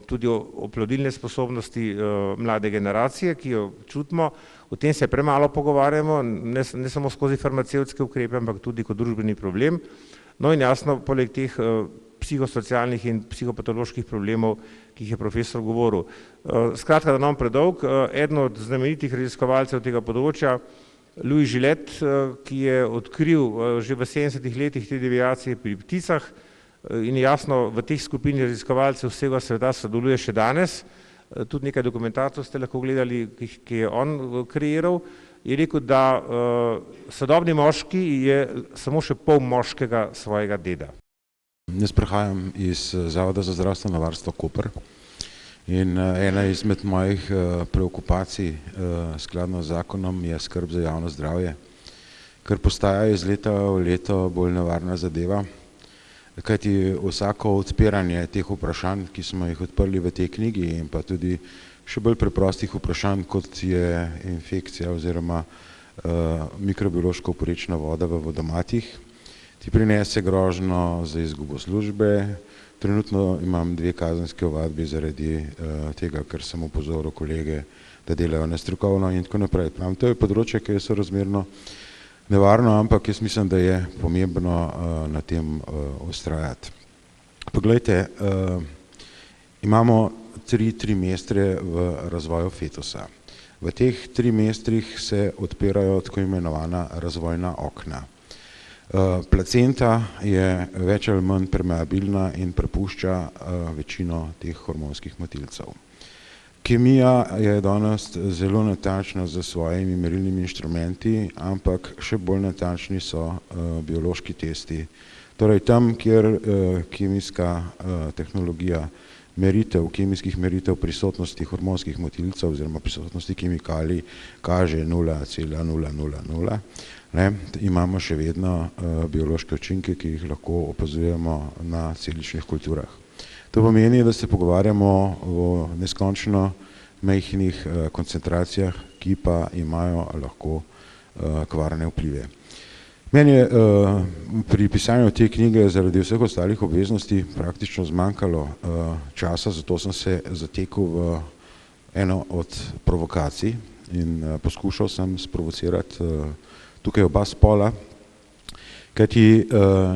tudi oplodilne sposobnosti mlade generacije, ki jo čutimo. O tem se premalo pogovarjamo, ne samo skozi farmacevtske ukrepe, ampak tudi kot družbeni problem. No in jasno, poleg teh psihosocialnih in psihopatoloških problemov, ki jih je profesor govoril. Skratka, da nam predolg, eden od znamenitih raziskovalcev tega področja, Louis Gillet, ki je odkril že v 70-ih letih te deviacije pri pticah in jasno v teh skupini raziskovalcev vsega sveta sodeluje še danes, tudi nekaj dokumentarcev ste lahko gledali, ki je on kreiral, je rekel, da sodobni moški je samo še pol moškega svojega deda. Jaz prihajam iz Zavoda za zdravstveno varstvo Koper in ena izmed mojih preokupacij skladno z zakonom je skrb za javno zdravje, kar postaja iz leta v leto bolj nevarna zadeva, kajti vsako odpiranje teh vprašanj, ki smo jih odprli v tej knjigi in pa tudi še bolj preprostih vprašanj, kot je infekcija oziroma mikrobiološko oporečna voda v vodomatih, ti prinese grožnjo za izgubo službe. Trenutno imam 2 kazenske ovadbe zaradi tega, ker sem opozoril kolege, da delajo nestrokovno in tako naprej. To je področje, ki je sorazmerno nevarno, ampak jaz mislim, da je pomembno na tem vztrajati. Poglejte, imamo 3 trimestre v razvoju fetusa. V teh 3 mestrih se odpirajo tako imenovana razvojna okna. Placenta je več ali manj permeabilna in prepušča večino teh hormonskih motilcev. Kemija je danes zelo natančna z svojimi merilnimi inštrumenti, ampak še bolj natančni so biološki testi. Torej tam, kjer kemijska tehnologija kemijskih meritev prisotnosti hormonskih motilcev oziroma prisotnosti kemikalij kaže 0,000, imamo še vedno biološke učinke, ki jih lahko opazujemo na celičnih kulturah. To pomeni, da se pogovarjamo o neskončno majhnih koncentracijah, ki pa imajo lahko kvarne vplive. Meni je pri pisanju te knjige zaradi vseh ostalih obveznosti praktično zmanjkalo časa, zato sem se zatekel v eno od provokacij in poskušal sem sprovocirati tukaj oba spola, kajti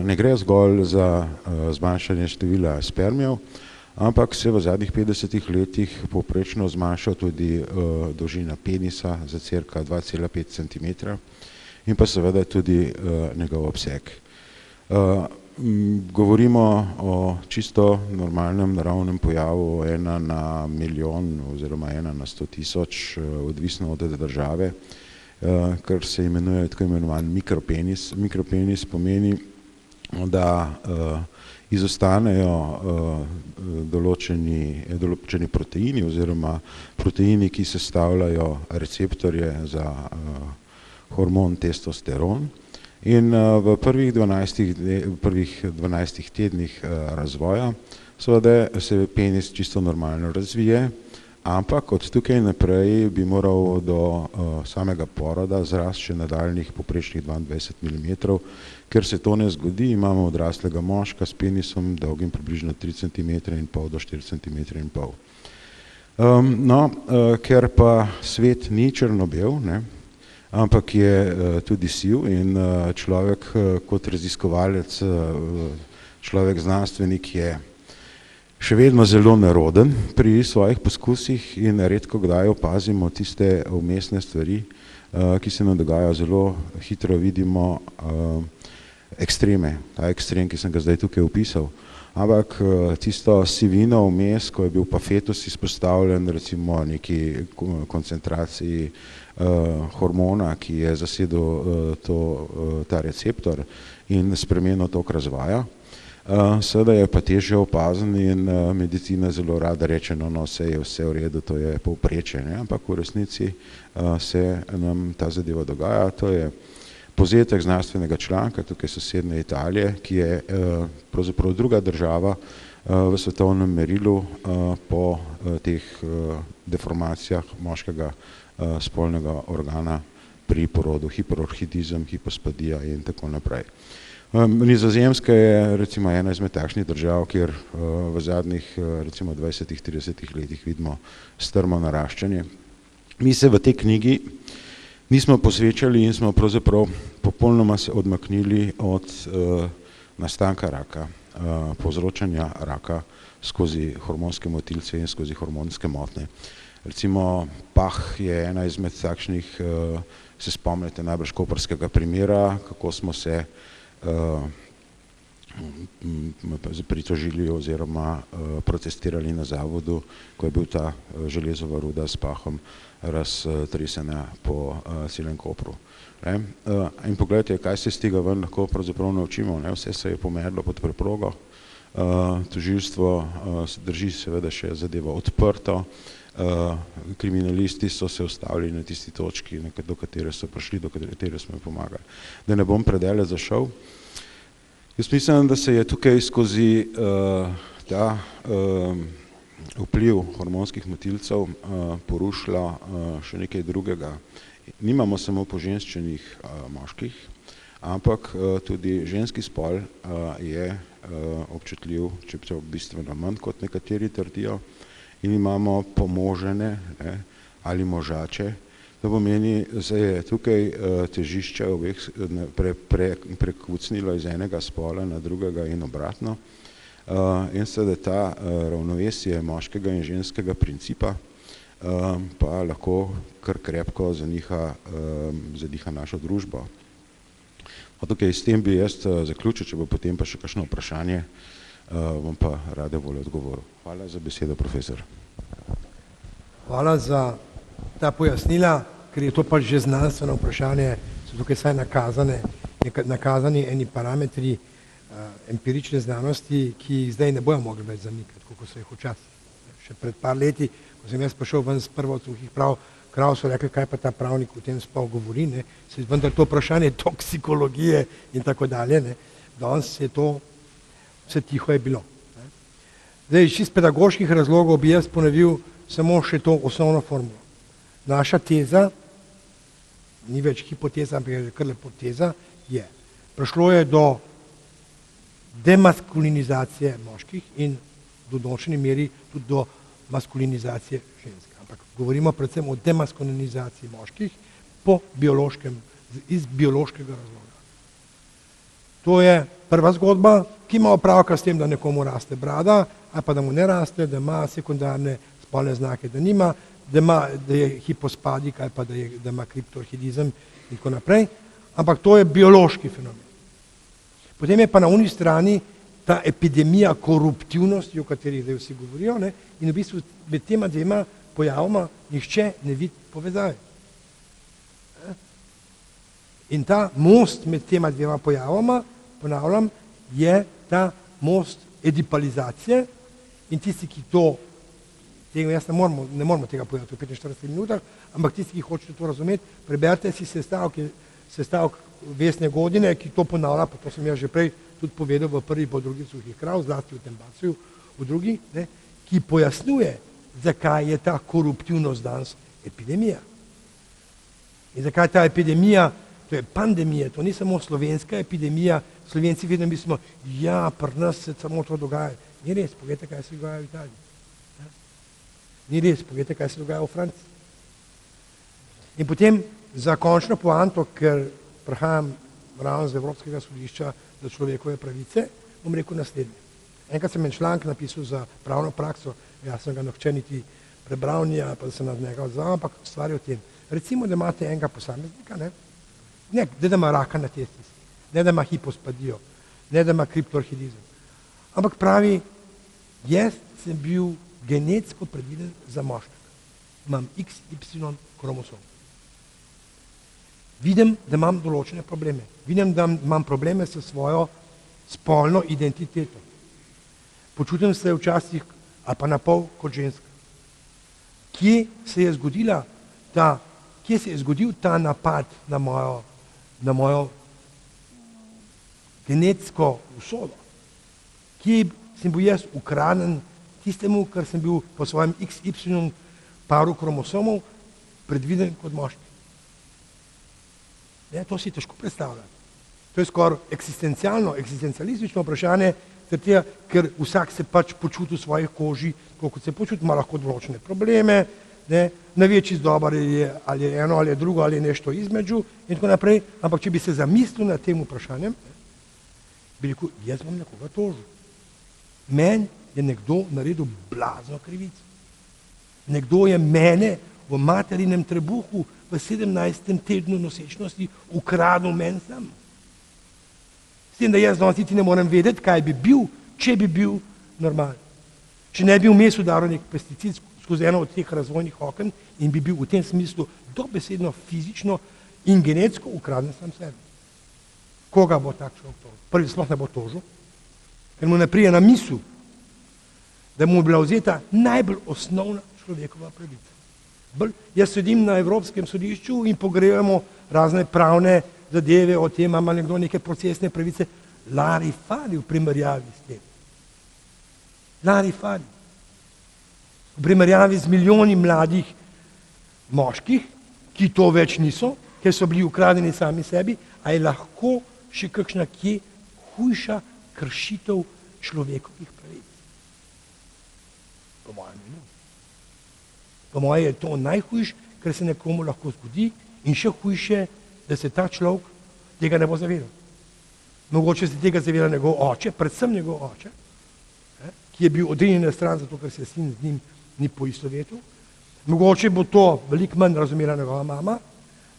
ne gre zgolj za zmanjšanje števila spermijev, ampak se v zadnjih 50 letih povprečno zmanjša tudi dolžina penisa za cirka 2,5 cm in pa seveda tudi njegov obseg. Govorimo o čisto normalnem naravnem pojavu 1 na milijon oziroma 1 na 100 tisoč, odvisno od države, kar se imenuje tako imenovan mikropenis. Mikropenis pomeni, da izostanejo določeni proteini oziroma proteini, ki sestavljajo receptorje za hormon testosteron. In v prvih 12 tednih razvoja seveda se penis čisto normalno razvije, ampak od tukaj naprej bi moral do samega poroda zrasti še nadaljnjih poprečnih 22 mm. Ker se to ne zgodi, imamo odraslega moška s penisom dolgim približno 3,5 cm do 4,5 cm. Ker pa svet ni črno-bel, ampak je tudi siv in človek kot raziskovalec, človek znanstvenik je še vedno zelo neroden pri svojih poskusih in redko kdaj opazimo tiste vmesne stvari, ki se nam dogajajo. Zelo hitro vidimo ekstreme, ta ekstrem, ki sem ga zdaj tukaj opisal. Ampak tisto sivino vmes, ko je bil pa fetus izpostavljen recimo neki koncentraciji hormona, ki je zasedel ta receptor in spremenil tok razvoja, seveda je pa težje opazen in medicina zelo rada reče, no, vse je vse v redu, to je povprečje, ampak v resnici se nam ta zadeva dogaja. To je povzetek znanstvenega članka tukaj sosednje Italije, ki je pravzaprav druga država v svetovnem merilu po teh deformacijah moškega spolnega organa pri porodu, hiperorhidizem, hipospadija in tako naprej. Nizozemska je recimo ena izmed takšnih držav, kjer v zadnjih recimo 20-30 letih vidimo strmo naraščanje. Mi se v tej knjigi nismo posvečali in smo pravzaprav popolnoma se odmaknili od nastanka raka, povzročanja raka skozi hormonske motilce in skozi hormonske motnje. Recimo PAH je ena izmed takšnih, se spomnite najbrž koprskega primera, kako smo se pritožili oziroma protestirali na zavodu, ko je bil ta železova ruda s PAH-om raztresena po celem Kopru. In pogledajte, kaj se iz tega ven lahko pravzaprav naučimo. Vse se je pomerilo pod preprogo, tožilstvo drži seveda še zadevo odprto, kriminalisti so se ustavili na tisti točki, do katere so prišli, do katere smo jim pomagali. Da ne bom predaleč zašel, jaz mislim, da se je tukaj skozi ta vpliv hormonskih motilcev porušilo še nekaj drugega. Nimamo samo poženščenih moških, ampak tudi ženski spol je občutljiv, čeprav bistveno manj kot nekateri trdijo, in imamo pomožene ali možače. To pomeni, da je tukaj težišče prekucnilo iz enega spola na drugega in obratno. In seveda ta ravnovesje moškega in ženskega principa pa lahko kar krepko zadiha našo družbo. Tukaj s tem bi jaz zaključil, če bo potem pa še kakšno vprašanje, bom pa rade volje odgovoril. Hvala za besedo, profesor. Hvala za ta pojasnila, ker je to pač že znanstveno vprašanje, so tukaj saj nakazani eni parametri empirične znanosti, ki jih zdaj ne bojo mogli več zanikati, kot so jih včasih. Še pred par leti, ko sem jaz prišel ven s prvo od suhih krav, so rekli, kaj pa ta pravnik o tem sploh govori, vendar to vprašanje toksikologije in tako dalje, danes je to, vse tiho je bilo. Zdaj, iz pedagoških razlogov bi jaz ponovil samo še to osnovno formulo. Naša teza, ni več hipoteza, ampak je kar lepo teza, je, prišlo je do demaskulinizacije moških in do določene meri tudi do maskulinizacije žensk. Ampak govorimo predvsem o demaskulinizaciji moških iz biološkega razloga. To je prva zgodba, ki ima opravka s tem, da nekomu raste brada, ali pa da mu ne raste, da ima sekundarne spolne znake, da nima, da je hipospadik ali pa da ima kriptorhidizem in tako naprej. Ampak to je biološki fenomen. Potem je pa na uni strani ta epidemija koruptivnosti, o kateri zdaj vsi govorijo, ne? In v bistvu med tema dvema pojavoma nihče ne vidi povezave. In ta most med tema dvema pojavoma, ponavljam, je ta most edipalizacije in tisti, ki jaz ne moramo tega povedati v 45 minutah, ampak tisti, ki hočete to razumeti, preberite si sestavek Vesne Godine, ki to ponavlja, pa to sem jaz že prej tudi povedal v prvi po drugi Suhih krav, zlasti v tem Baciju, v drugi, ne, ki pojasnjuje, zakaj je ta koruptivnost danes epidemija. In zakaj ta epidemija, to je pandemija, to ni samo slovenska epidemija, Slovenci vedno mislimo, ja, pri nas se samo to dogaja. Ni res, pogledajte, kaj se dogaja v Italiji. Ja? Ni res, pogledajte, kaj se dogaja v Franciji. In potem za končno poanto, ker prihajam ravno z Evropskega sodišča za človekove pravice, bom rekel naslednje. Enkrat sem en članek napisal za pravno prakso, jaz sem ga nihče niti prebral, pa da se nad njega odzval, ampak stvar je v tem. Recimo, da imate enega posameznika, ne da ima raka na testis, ne da ima hipospadijo, ne da ima kriptorhidizem, ampak pravi, jaz sem bil genetsko predviden za moškega. Imam XY kromosom. Vidim, da imam določene probleme. Vidim, da imam probleme s svojo spolno identiteto. Počutim se včasih, ali pa napol kot ženska. Kje se je zgodil ta napad na mojo genetsko usodo? Kje sem bil jaz ukraden tistemu, kar sem bil po svojem XY paru kromosomov predviden kot moški? To si težko predstavljati. To je skoraj eksistencialistično vprašanje, ker vsak se pač počuti v svojih koži, kot se počuti, ima lahko določene probleme, ne ve čisto dobro, ali je eno, ali je drugo, ali je nešto između in tako naprej, ampak če bi se zamislil nad tem vprašanjem, bi rekel, jaz bom nekoga tožil. Meni je nekdo naredil blazno krivico. Nekdo je mene v materinem trebuhu v 17. tednu nosečnosti ukradel meni sam. S tem, da jaz danes niti ne morem vedeti, kaj bi bil, če bi bil normalen. Če ne bi vmes udaril nek pesticid skozi eno od teh razvojnih oken in bi bil v tem smislu dobesedno fizično in genetsko ukraden sam sebi. Koga bo tak človek tožil? Prvi sploh ne bo tožil, ker mu ne prije na misel, da mu je bila vzeta najbolj osnovna človekova pravica. Jaz sedim na Evropskem sodišču in pogrejamo razne pravne zadeve o tem, ima nekdo neke procesne pravice. Lari fali v primerjavi s tem. Lari fali. V primerjavi z milijoni mladih moških, ki to več niso, ker so bili ukradeni sami sebi, a je lahko še kakšna kje hujša kršitev človekovih pravic. Po mojem mnenju. Po moje je to najhujš, kar se nekomu lahko zgodi in še hujše, da se ta človek tega ne bo zavedal. Mogoče se tega zaveda njegov oče, predvsem njegov oče, ki je bil odrinjen na stran, zato ker se sin z njim ni poistovetil. Mogoče bo to veliko manj razumela njegova mama,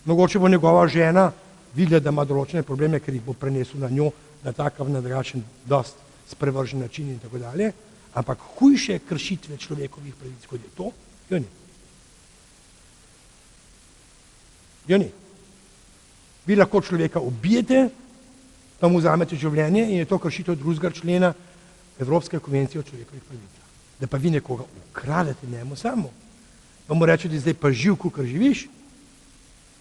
mogoče bo njegova žena videla, da ima določene probleme, ker jih bo prenesel na njo na takav, na drugačen, dost sprevržen način in tako dalje, ampak hujše kršitve človekovih pravic, kot je to, jo ni. Jo ni. Vi lahko človeka ubijete, pa mu vzamete življenje in je to kršitev 2. člena Evropske konvencije o človekovih pravicah. Da pa vi nekoga ukradete njemu samo, pa mu rečete, zdaj pa živ, kakor živiš,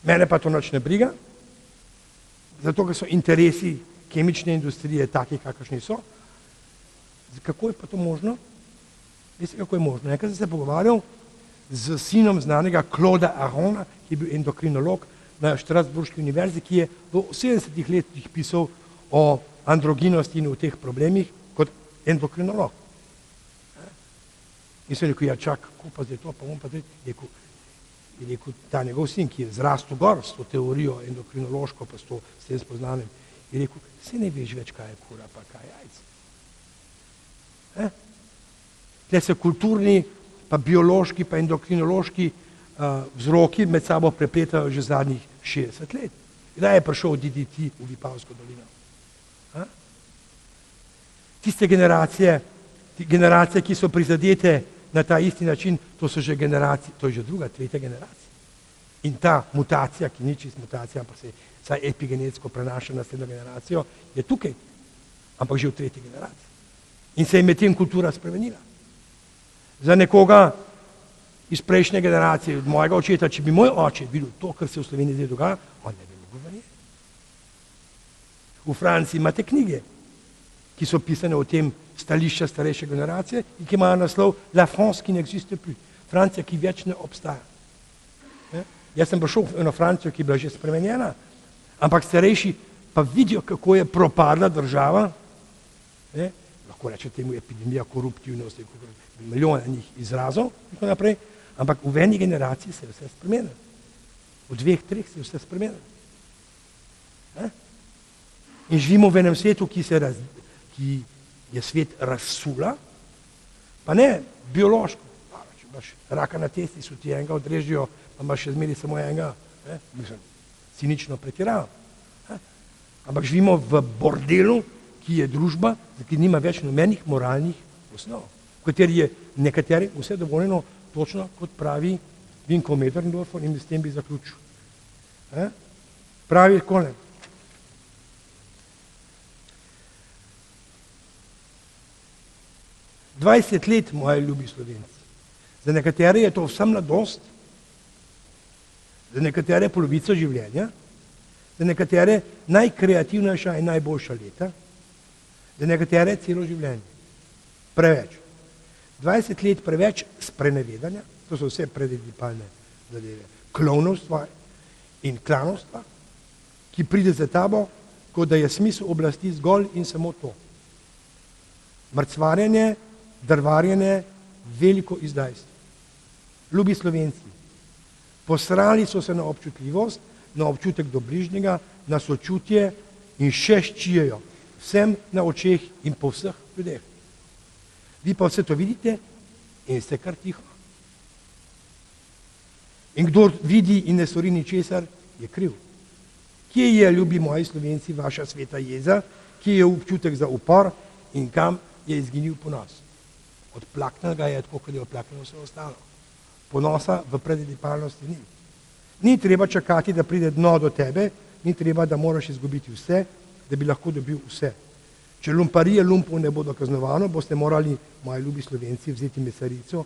mene pa to nič ne briga, zato ker so interesi kemične industrije taki, kakršni so. Kako je pa to možno? Veste, kako je možno? Enkrat sem se pogovarjal z sinom znanega Clauda Arona, ki je bil endokrinolog na Strasbourški univerzi, ki je v 70. letih pisal o androginosti in o teh problemih kot endokrinolog. In sem rekel, ja čak, kako pa zdaj to, pa bom pa zdaj, je rekel, ta njegov sin, ki je zrastel gor s to teorijo endokrinološko, pa s tem spoznanjem, je rekel, se ne veš več, kaj je kura, pa kaj je jajce. Tle se kulturni, pa biološki, pa endokrinološki vzroki med sabo prepletajo že zadnjih 60 let. Kdaj je prišel DDT v Vipavsko dolino? Tiste generacije, ki so prizadete na ta isti način, to so že generacije, to je že druga, tretja generacija. In ta mutacija, ki ni čist mutacija, ampak se vsaj epigenetsko prenaša na naslednjo generacijo, je tukaj, ampak že v tretji generaciji. In se je medtem kultura spremenila. Za nekoga iz prejšnje generacije, od mojega očeta, če bi moj oče videl to, kar se v Sloveniji zdaj dogaja, on ne bi mogel verjeti. V Franciji imate knjige, ki so pisane o tem stališča starejše generacije in ki imajo naslov La France qui n'existe plus. Francija, ki več ne obstaja. Jaz sem prišel v eno Francijo, ki je bila že spremenjena, ampak starejši pa vidijo, kako je propadla država, lahko reče temu epidemija koruptivnosti, milijone njih izrazov in tako naprej, ampak v eni generaciji se je vse spremenilo. V 2, 3 se je vse spremenilo. In živimo v enem svetu, ki je svet razsula, pa ne biološko. Če imaš raka na testisu, ti enega odrežijo, pa imaš še zmeri samo enega, mislim, cinično pretiravam. Ampak živimo v bordelu, ki je družba, ki nima več nobenih moralnih osnov, v kateri je nekaterim vse dovoljeno, točno kot pravi Vinko Medorndorfer, in s tem bi zaključil. Pravi takole. Dvajset let, moji ljubi Slovenci. Za nekatere je to vsa mladost, za nekatere polovica življenja, za nekatere najkreativnejša in najboljša leta, za nekatere celo življenje. Preveč. 20 let preveč sprenevedanja, to so vse predidipalne zadeve, klovnovstva in klanovstva, ki pride za tabo, kot da je smisel oblasti zgolj in samo to. Mrcvarjenje, drvarjenje, veliko izdajstvo. Ljubi Slovenci, posrali so se na občutljivost, na občutek do bližnjega, na sočutje in še ščijejo vsem na očeh in po vseh ljudeh. Vi pa vse to vidite in ste kar tiho. In kdor vidi in ne stori ničesar, je kriv. Kje je, ljubi moji Slovenci, vaša sveta jeza, kje je občutek za upor in kam je izginil ponos? Odplaknega je tako, kot je odplakneno vse ostalo. Ponosa v predidipalnosti ni. Ni treba čakati, da pride dno do tebe, ni treba, da moraš izgubiti vse, da bi lahko dobil vse. Če lumparije lumpov ne bodo kaznovano, boste morali, moji ljubi Slovenci, vzeti mesarico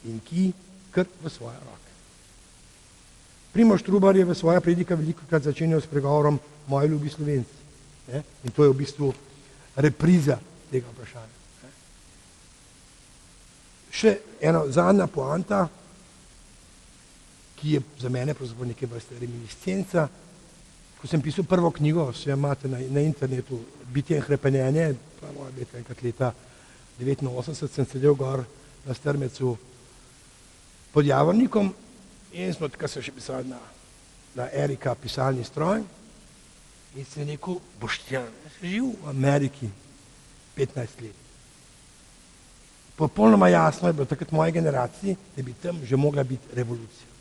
in ki kar v svoje roke. Primož Trubar je v svoja predika velikokrat začenjal s pregovorom moji ljubi Slovenci. In to je v bistvu repriza tega vprašanja. Še ena zadnja poanta, ki je za mene pravzaprav neke vrste reminiscenca. Ko sem pisal prvo knjigo, vse imate na internetu, Bitje in hrepenenje, pa moja biti enkrat leta 1989, sem sedel gor na Strmecu pod Javornikom in smo takrat se še pisali na Erika pisalni stroj in sem rekel, Boštjan, jaz sem živ v Ameriki 15 let. Popolnoma jasno je bilo takrat moje generaciji, da bi tam že mogla biti revolucija.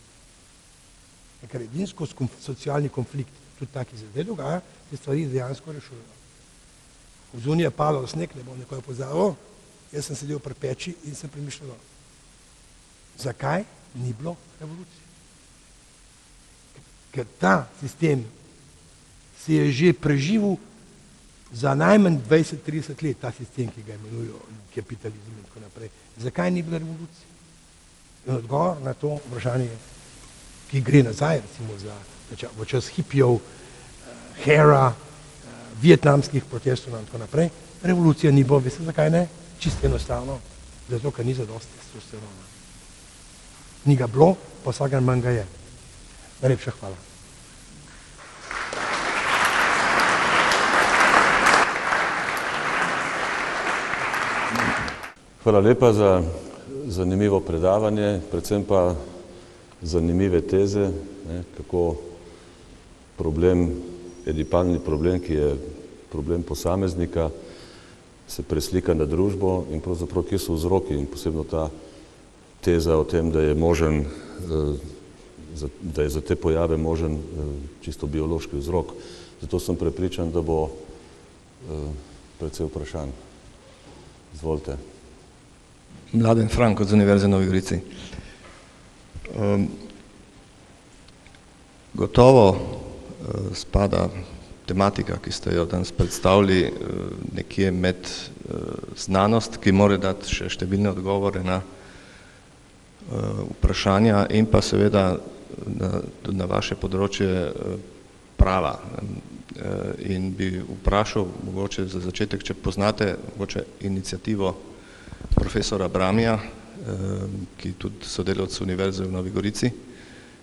Ker edinsko socialni konflikt, tudi taki se zdaj dogaja, te stvari dejansko rešujejo. Vzunij je padal sneg, ne bom nekoga pozabil, jaz sem sedel pri peči in sem premišljal, zakaj ni bilo revolucije? Ker ta sistem se je že preživel za najmanj 20-30 let, ta sistem, ki ga imenujo kapitalizem in tako naprej. Zakaj ni bilo revolucije? In odgovor na to vprašanje je, ki gre nazaj, recimo v čas hipijev, Hera, vietnamskih protestov in tako naprej, revolucija ni bilo, veste zakaj ne? Čisto enostavno, zato ker ni zadosti testosterona. Ni ga bilo, pa vsakega manj ga je. Najlepša hvala. Hvala lepa za zanimivo predavanje, predvsem pa zanimive teze, kako edipalni problem, ki je problem posameznika, se preslika na družbo in pravzaprav kje so vzroki in posebno ta teza o tem, da je za te pojave možen čisto biološki vzrok. Zato sem prepričan, da bo precej vprašanj. Izvolite. Mladen Franko z Univerze v Novi Gorici. Gotovo spada tematika, ki ste jo danes predstavili, nekje med znanost, ki mora dati še številne odgovore na vprašanja in pa seveda tudi na vaše področje prava. In bi vprašal, mogoče za začetek, če poznate mogoče inicijativo profesora Bramija, ki tudi sodelavec Univerze v Novi Gorici,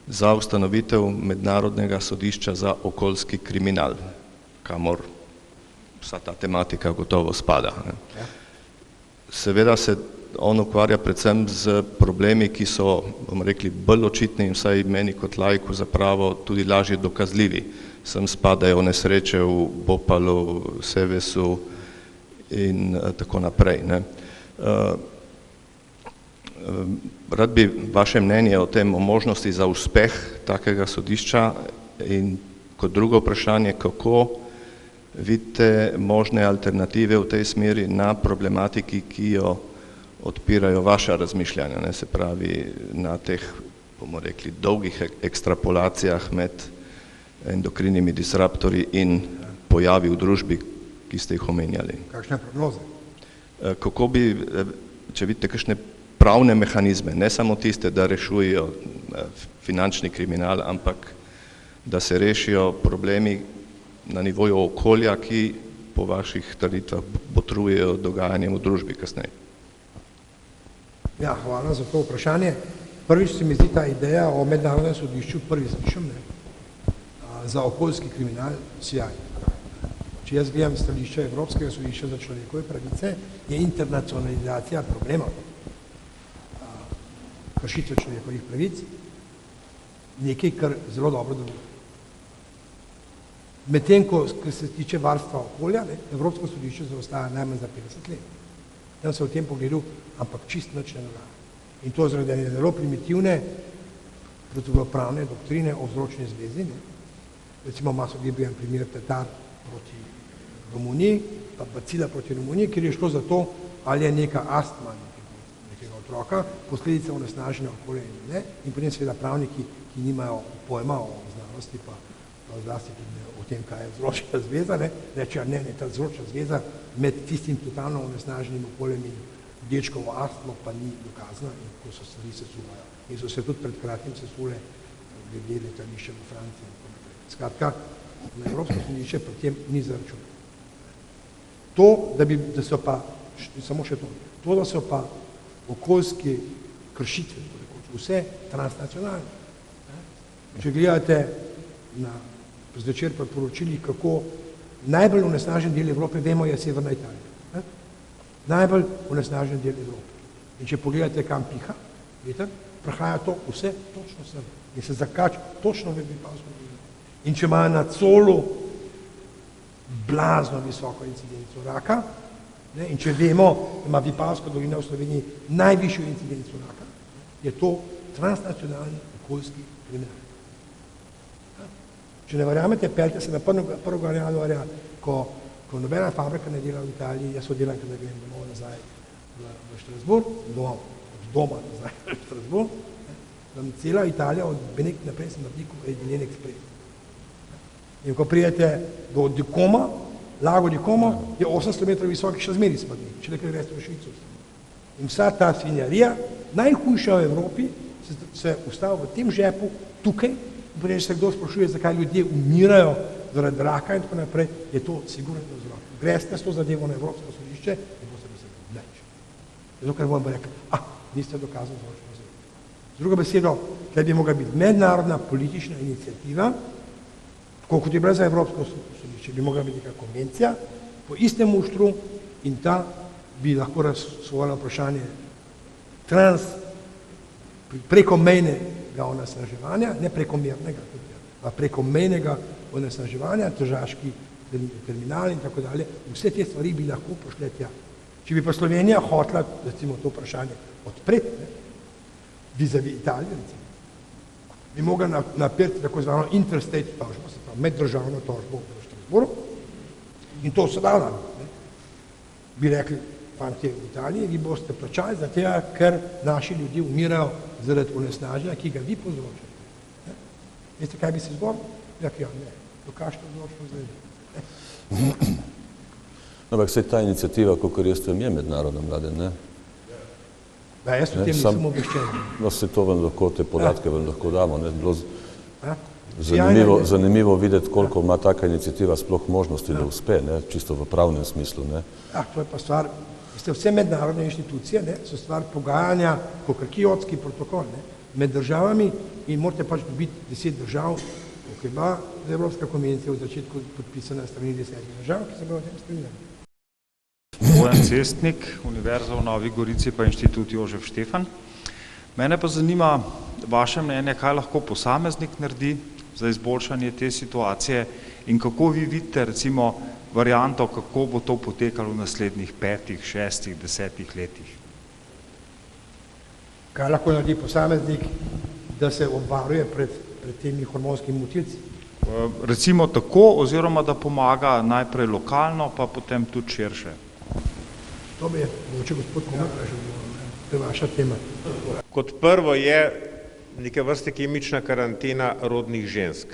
za ustanovitev Mednarodnega sodišča za okoljski kriminal, kamor vsa ta tematika gotovo spada. Seveda se on ukvarja predvsem z problemi, ki so, bomo rekli, bolj očitni in vsaj meni kot laiku zapravo tudi lažje dokazljivi. Sem spadajo nesreče v Bopalu, Sevesu in tako naprej. Rad bi vaše mnenje o tem, o možnosti za uspeh takega sodišča in kot drugo vprašanje, kako vidite možne alternative v tej smeri na problematiki, ki jo odpirajo vaša razmišljanja, se pravi na teh, bomo rekli, dolgih ekstrapolacijah med endokrinimi disruptorji in pojavi v družbi, ki ste jih omenjali. Kakšne prognoze? Kako bi, če vidite kakšne pravne mehanizme, ne samo tiste, da rešujejo finančni kriminal, ampak da se rešijo problemi na nivoju okolja, ki po vaših trditvah botrujejo dogajanjem v družbi kasneje. Ja, hvala za to vprašanje. Prvič se mi zdi ta ideja o mednarodnem sodišču, prvi slišim, za okoljski kriminal sjaj. Če jaz gledam stališče Evropskega sodišča za človekove pravice, je internacionalizacija problema kršitve človekovih pravic nekaj, kar zelo dobro deluje. Medtem, ko se tiče varstva okolja, Evropsko sodišče zaostaja najmanj za 50 let. Tam se v tem pogledu, ampak čist nič ne dogaja. In to zaradi ene zelo primitivne pravne doktrine o vzročni zvezi. Recimo maso gibljen primer Tatar proti Romuniji, pa bacila proti Romuniji, kjer je šlo za to, ali je neka astma nekega otroka, posledica onesnaženja okolja in ne, in potem seveda pravniki, ki nimajo pojma o znanosti, pa zlasti tudi o tem, kaj je vzročna zveza, rečejo, ne, ta vzročna zveza med tistim totalno onesnaženim okoljem in dečkovo astmo pa ni dokazana in ko so stvari sesuvajo. In so se tudi pred kratkim sesule glede letališča v Franciji. Skratka, na Evropsko sodišče pri tem ni zaračunano. To, da so pa, samo še to, da so pa okoljske kršitve, vse transnacionalne. Če gledate na zvečer pa poročili, kako najbolj onesnažen del Evrope, vemo, je Severna Italija. Najbolj onesnažen del Evrope. In če pogledate, kam piha, prihaja to vse točno sem. In se zakače točno v Vipavsko dolino. In če imajo na Colu blazno visoko incidenco raka, in če vemo, da ima Vipavska dolina v Sloveniji najvišjo incidenco raka, je to transnacionalni okoljski kriminal. Če ne verjamete, peljte se na 1. januarja, ko nobena fabrika ne dela v Italiji, jaz oddelam, kada grem domov nazaj v Štrasburg, od doma nazaj v Štrasburg, cela Italija od Benekt naprej sem naredil edinen ekspres. In ko prijete do Dikoma, Lago Dikoma, je 800 metrov visoki še zmeri spadni, če nekaj greste v Švico. In vsa ta svinjarija, najhujša v Evropi, se ustava v tem žepu, tukaj, in potem se kdo sprašuje, zakaj ljudje umirajo zaradi raka in tako naprej, je to sigurno vzrok. Greste s to zadevo na Evropsko sodišče in boste mislili, neč. Zato, ker bomo rekli, niste dokazali vzročno vzrok. Z drugo besedo, tle bi mogla biti mednarodna politična iniciativa, tako kot je bila za Evropsko sodišče, bi mogla biti neka konvencija po istem muštru in ta bi lahko razsvojilo vprašanje prekomejnega onesnaževanja, ne prekomernega, pa prekomejnega onesnaževanja, tržaški terminal in tako dalje. Vse te stvari bi lahko pošle tja. Če bi pa Slovenija hotela, recimo, to vprašanje odpreti, vis-a-vis Italije, recimo, bi mogla napeti tako zvano interstate tožbo, se pravi meddržavno tožbo v Strasbourgu, in to so dala. Bi rekli, fantje v Italiji, vi boste plačali za tega, ker naši ljudje umirajo zaradi onesnaženja, ki ga vi povzročate. Veste, kaj bi se zgodilo? Ja, ne, dokažite vzročno zdaj. Ampak se ta iniciativa, kakor jaz vem, je mednarodna, Mladen, ne? Da, jaz v tem nisem obveščen. No, se to vam lahko, te podatke vam lahko damo, ne? Bilo zanimivo videti, koliko ima taka iniciativa sploh možnosti, da uspe, ne? Čisto v pravnem smislu, ne? To je pa stvar, vse mednarodne inštitucije, ne, so stvar pogajanja, kakor Kijotski protokol, ne, med državami in morate pač dobiti 10 držav, koliko je bila Evropska konvencija v začetku podpisana strani 10 držav, ki se bodo o tem strinjali. Bojan Cestnik, Univerza v Novi Gorici pa Inštitut Jožef Štefan. Mene pa zanima vaše mnenje, kaj lahko posameznik naredi za izboljšanje te situacije in kako vi vidite recimo varianto, kako bo to potekalo v naslednjih 5, 6, 10 letih. Kaj lahko naredi posameznik, da se obvaruje pred temi hormonskimi motilci? Recimo tako, oziroma da pomaga najprej lokalno, pa potem tudi širše. To bi je, mogoče gospod Komat, to je vaša tema. Kot prvo je neke vrste kemična karantena rodnih žensk.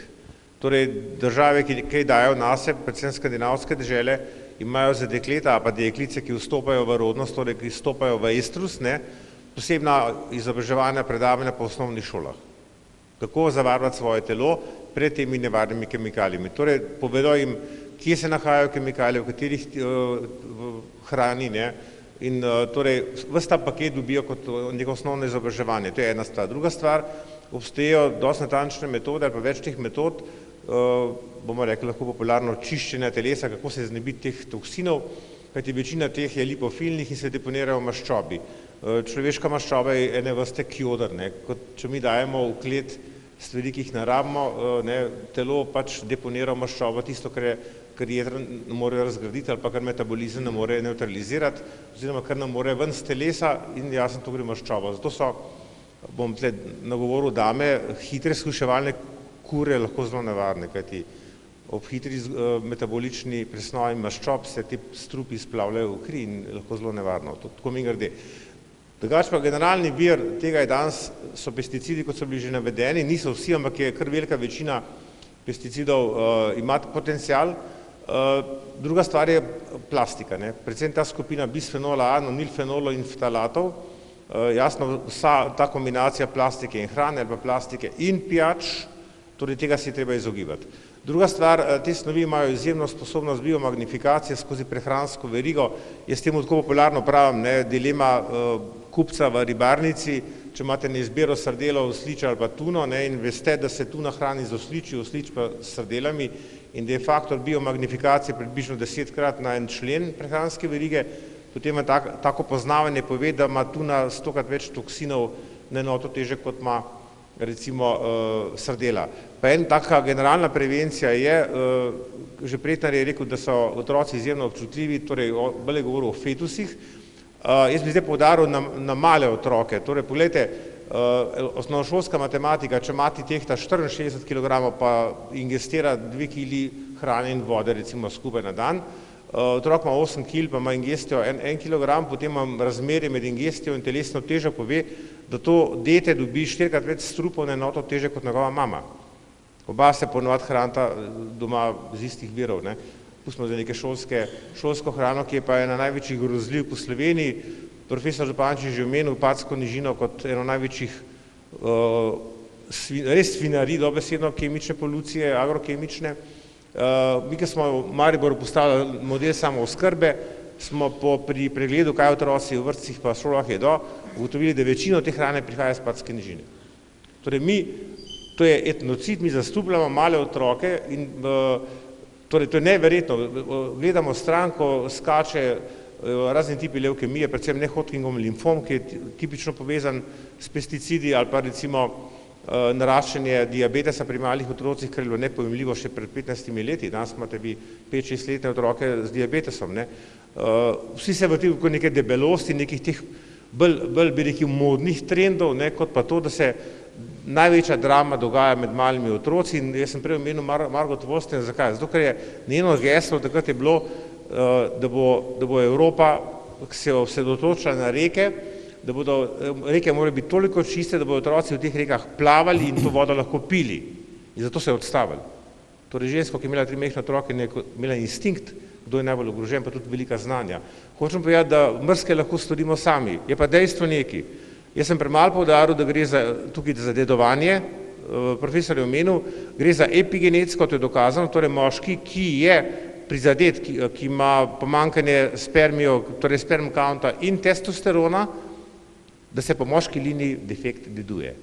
Torej, države, ki kaj dajo nase, predvsem skandinavske dežele, imajo za dekleta, pa deklice, ki vstopajo v rodnost, torej, ki vstopajo v estrus, ne, posebna izobraževanja, predavanja po osnovnih šolah. Kako zavarovati svoje telo pred temi nevarnimi kemikalijami. Torej, povedo jim, kje se nahajajo kemikalije, v katerih hrani, ne, in torej, ves ta paket dobijo kot neko osnovno izobraževanje. To je ena stvar. Druga stvar, obstajajo dosti natančne metode ali pa več teh metod, bomo rekli lahko popularno čiščenja telesa, kako se znebiti teh toksinov, kajti večina teh je lipofilnih in se deponirajo v maščobi. Človeška maščoba je ene vrste kjoder, ne, kot če mi dajemo v klet stvari, ki jih ne rabimo, ne, telo pač deponira v maščobo tisto, kar jedra ne morejo razgraditi ali pa kar metabolizem ne more neutralizirati, oziroma kar ne more ven z telesa in jasno to gre v maščobo. Zato so, bom tle nagovoril dame, hitre shujševalne kure lahko zelo nevarne, kajti ob hitri metabolični presnovi maščob se ti strupi splavljajo v kri in lahko zelo nevarno. To tako mimogrede. Drugače pa generalni vir tega je danes so pesticidi, kot so bili že navedeni, niso vsi, ampak je kar velika večina pesticidov ima potencial. Druga stvar je plastika, ne. Predvsem ta skupina bisfenola A, nonilfenolov in ftalatov. Jasno, vsa ta kombinacija plastike in hrane ali pa plastike in pijač, torej tega se je treba izogibati. Druga stvar, te snovi imajo izjemno sposobnost biomagnifikacije skozi prehransko verigo. Jaz temu tako popularno pravim, ne, dilema kupca v ribarnici, če imate na izbiro sardelo, osliča ali pa tuno, ne, in veste, da se tuna hrani z osliči, oslič pa s sardelami in da je faktor biomagnifikacije približno 10-krat na en člen prehranske verige, potem je tako poznavanje pove, da ima tuna 100-krat več toksinov na enoto teže, kot ima recimo sardela. Pa en taka generalna prevencija je, že Pretnar je rekel, da so otroci izjemno občutljivi, torej bolje govoril o fetusih. Jaz bi zdaj poudaril na male otroke, torej pogledajte, osnovnošolska matematika, če mati tehta 64 kg pa ingestira 2 kg hrane in vode recimo skupaj na dan, otrok ima 8 kg pa ima ingestijo 1 kg, potem ima razmerje med ingestijo in telesno težo pove, da to dete dobi 4-krat več strupov na enoto teže kot njegova mama. Oba se ponovadi hranita doma z istih virov, ne. Pustimo za neke šolsko hrano, ki je pa ena največjih grozljiv po Sloveniji. Profesor Zupančič je omenil Padsko nižino kot eno največjih res svinarij, dobesedno kemične polucije, agrokemične. Mi, ki smo v Mariboru postavili model samooskrbe, smo pri pregledu, kaj otroci v vrtcih pa šolah jedo, ugotovili, da večino te hrane prihaja iz Padske nižine. Torej mi, to je etnocid, mi zastupljamo male otroke in torej to je neverjetno. Gledamo stran, ko skače razni tipi levkemije, predvsem ne-Hodgkinov limfom, ki je tipično povezan s pesticidi ali pa recimo naraščanje diabetesa pri malih otrocih, kar je bilo nepojemljivo še pred 15 leti, danes imate vi 5-6 letne otroke z diabetesom. Vsi se vrtijo kot neke debelosti, nekih teh bolj bi rekel modnih trendov, kot pa to, da se največja drama dogaja med malimi otroci in jaz sem prej omenil Margot Vosten, zakaj? Zato, ker je njeno geslo takrat je bilo, da bo Evropa se osredotočila na reke, da bodo reke morajo biti toliko čiste, da bodo otroci v teh rekah plavali in to vodo lahko pili. In zato se je odstavili. Torej žensko, ki je imela 3 majhne otroke, je imela instinkt, kdo je najbolj ogrožen, pa tudi velika znanja. Hočem povedati, da marsikaj lahko storimo sami. Je pa dejstvo neki. Jaz sem premalo poudaril, da gre tukaj za dedovanje, profesor je omenil, gre za epigenetsko, to je dokazano, torej moški, ki je prizadet, ki ima pomanjkanje spermijo, torej sperm counta in testosterona, da se po moški liniji defekt deduje.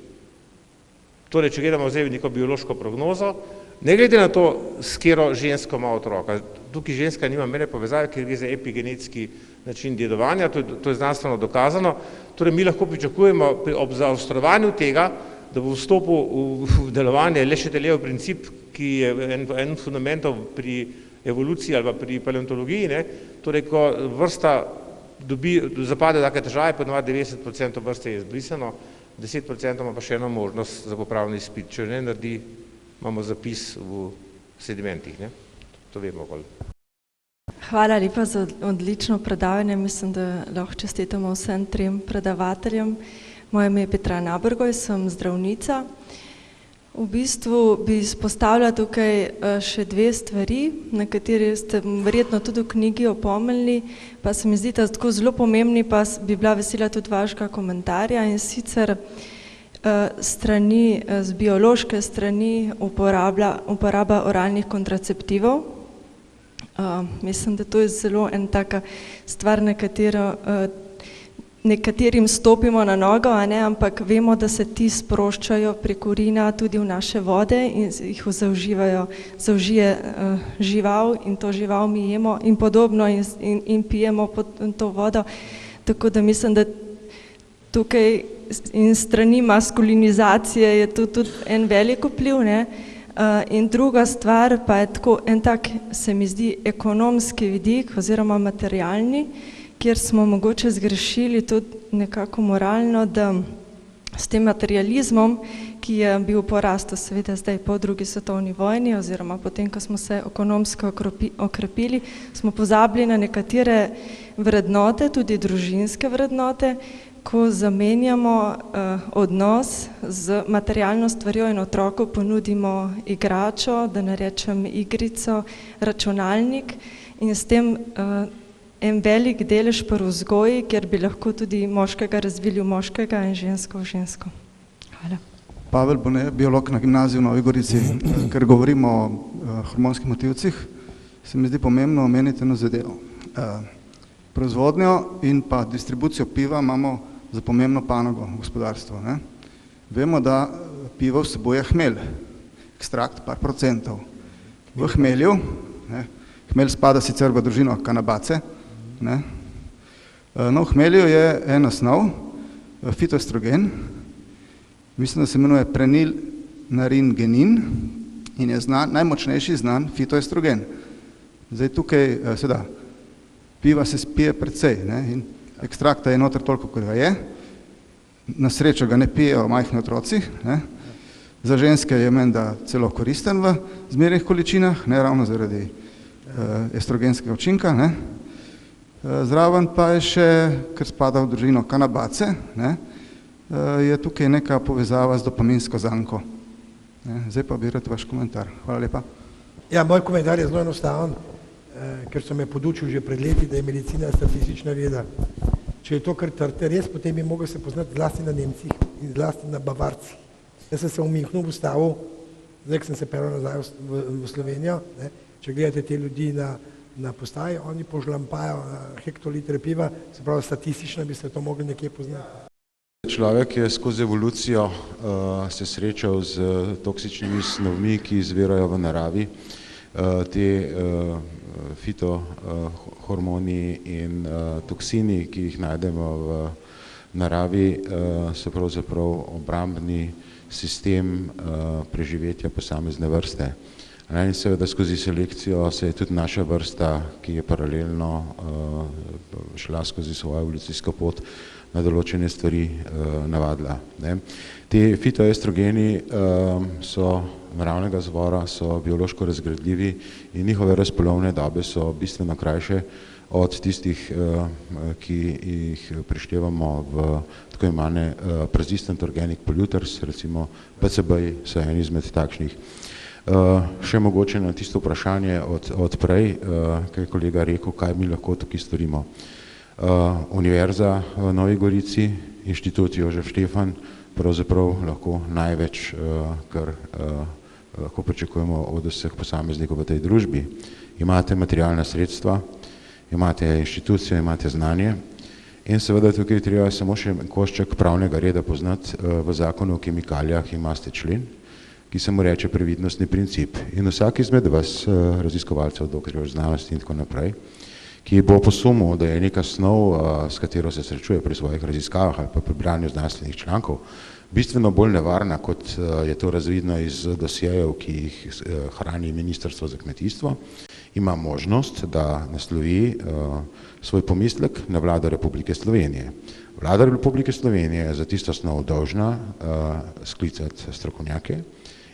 Torej, če gledamo zdaj neko biološko prognozo, ne glede na to, s katero žensko ima otroka, tukaj ženska nima mene povezave, ker gre za epigenetski način dedovanja, to je znanstveno dokazano, torej mi lahko pričakujemo ob zaostrovanju tega, da bo vstopil v delovanje le Šeteljev princip, ki je en fundamentov pri evoluciji ali pa pri paleontologiji, torej ko vrsta zapade take težave, ponovadi 90% vrste je izbrisano, 10% ima pa še eno možnost za popravni izpit. Če ne naredi, imamo zapis v sedimentih. To vemo bolj. Hvala lepa za odlično predavanje. Mislim, da lahko čestitamo vsem 3 predavateljem. Moje ime je Petra Nabergoj, sem zdravnica. V bistvu bi izpostavila tukaj še 2 stvari, na kateri ste verjetno tudi v knjigi opomnili, pa se mi zdi, da tako zelo pomembni, pa bi bila vesela tudi vašega komentarja, in sicer strani, z biološke strani uporaba oralnih kontraceptivov. Mislim, da to je zelo en taka stvar, na katero nekaterim stopimo na nogo, ampak vemo, da se ti sproščajo prek urina tudi v naše vode in jih zaužije žival in to žival mi jemo in podobno in pijemo to vodo. Tako da mislim, da tukaj in strani maskulinizacije je to tudi en velik vpliv. In druga stvar pa je tako en tak, se mi zdi, ekonomski vidik oziroma materialni, kjer smo mogoče zgrešili tudi nekako moralno, da s tem materializmom, ki je bil v porastu seveda zdaj po 2. svetovni vojni oziroma potem, ko smo se ekonomsko okrepili, smo pozabili na nekatere vrednote, tudi družinske vrednote, ko zamenjamo odnos z materialno stvarjo in otroku ponudimo igračo, da ne rečem igrico, računalnik in s tem en velik delež pri vzgoji, kjer bi lahko tudi moškega razvili v moškega in žensko v žensko. Hvala. Pavel Bone, biolog na gimnaziju v Novi Gorici. Ker govorimo o hormonskih motilcih, se mi zdi pomembno omeniti eno zadevo. Proizvodnjo in pa distribucijo piva imamo za pomembno panogo gospodarstvo. Vemo, da pivo vsebuje hmelj, ekstrakt par procentov. V hmelju, hmelj spada sicer v družino kanabace, no, v hmelju je ena snov, fitoestrogen, mislim, da se imenuje prenilnaringenin in je najmočnejši znan fitoestrogen. Zdaj tukaj, seveda, piva se spije precej in ekstrakta je noter toliko, kot ga je. Na srečo ga ne pijejo majhni otroci. Za ženske je menda celo koristen v zmernih količinah, ne ravno zaradi estrogenskega učinka. Zraven pa je še, ker spada v družino kanabace, je tukaj neka povezava z dopaminsko zanko. Zdaj pa bi rad vaš komentar. Hvala lepa. Ja, moj komentar je zelo enostaven, ker sem me podučil že pred leti, da je medicina statistična veda. Če je to, kar trte res, potem bi mogel se poznati zlasti na Nemcih in zlasti na Bavarcih. Jaz sem se v Münchnu ustavil, zdaj sem se pelil nazaj v Slovenijo, če gledate te ljudi na postaji, oni požlampajo hektolitre piva, se pravi statistično bi se to mogli nekje poznati. Človek je skozi evolucijo se srečal z toksičnimi snovmi, ki izvirajo v naravi. Te fitohormoni in toksini, ki jih najdemo v naravi, so pravzaprav obrambni sistem preživetja posamezne vrste. In seveda skozi selekcijo se je tudi naša vrsta, ki je paralelno šla skozi svojo evolucijsko pot, na določene stvari navadila. Ti fitoestrogeni so naravnega izvora, so biološko razgradljivi in njihove razpolovne dobe so bistveno krajše od tistih, ki jih prištevamo v tako imenovane persistent organic polluters, recimo PCB-ji so eni izmed takšnih. Še mogoče na tisto vprašanje od prej, kaj je kolega rekel, kaj mi lahko tukaj storimo. Univerza v Novi Gorici, Inštitut Jožef Štefan, pravzaprav lahko največ, kar lahko pričakujemo od vseh posameznikov v tej družbi. Imate materialna sredstva, imate inštitucijo, imate znanje in seveda tukaj treba samo še košček pravnega reda poznati. V zakonu o kemikalijah imate člen, ki se mu reče previdnostni princip. In vsak izmed vas, raziskovalcev, doktorjev znanosti in tako naprej, ki bo posumil, da je neka snov, s katero se srečuje pri svojih raziskavah ali pa pri branju znanstvenih člankov, bistveno bolj nevarna, kot je to razvidno iz dosjejev, ki jih hrani Ministrstvo za kmetijstvo, ima možnost, da naslovi svoj pomislek na Vlado Republike Slovenije. Vlada Republike Slovenije je za tisto snov dolžna sklicati strokovnjake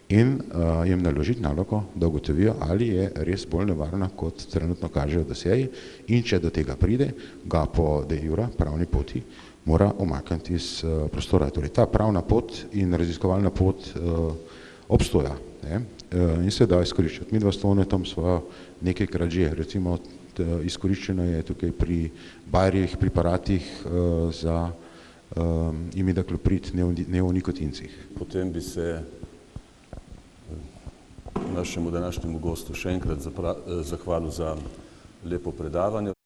in jim naložiti nalogo, da ugotovijo, ali je res bolj nevarna, kot trenutno kažejo dosjeji, in če do tega pride, ga po de jure pravni poti mora umakniti iz prostora. Torej, ta pravna pot in raziskovalna pot obstoja in se da izkoriščati. Mi dva s Tonetom svojo nekajkrat že, recimo izkoriščeno je tukaj pri Bayerjevih preparatih za imidakloprid, neonikotincih. Potem bi se našemu današnjemu gostu še enkrat zahvalil za lepo predavanje.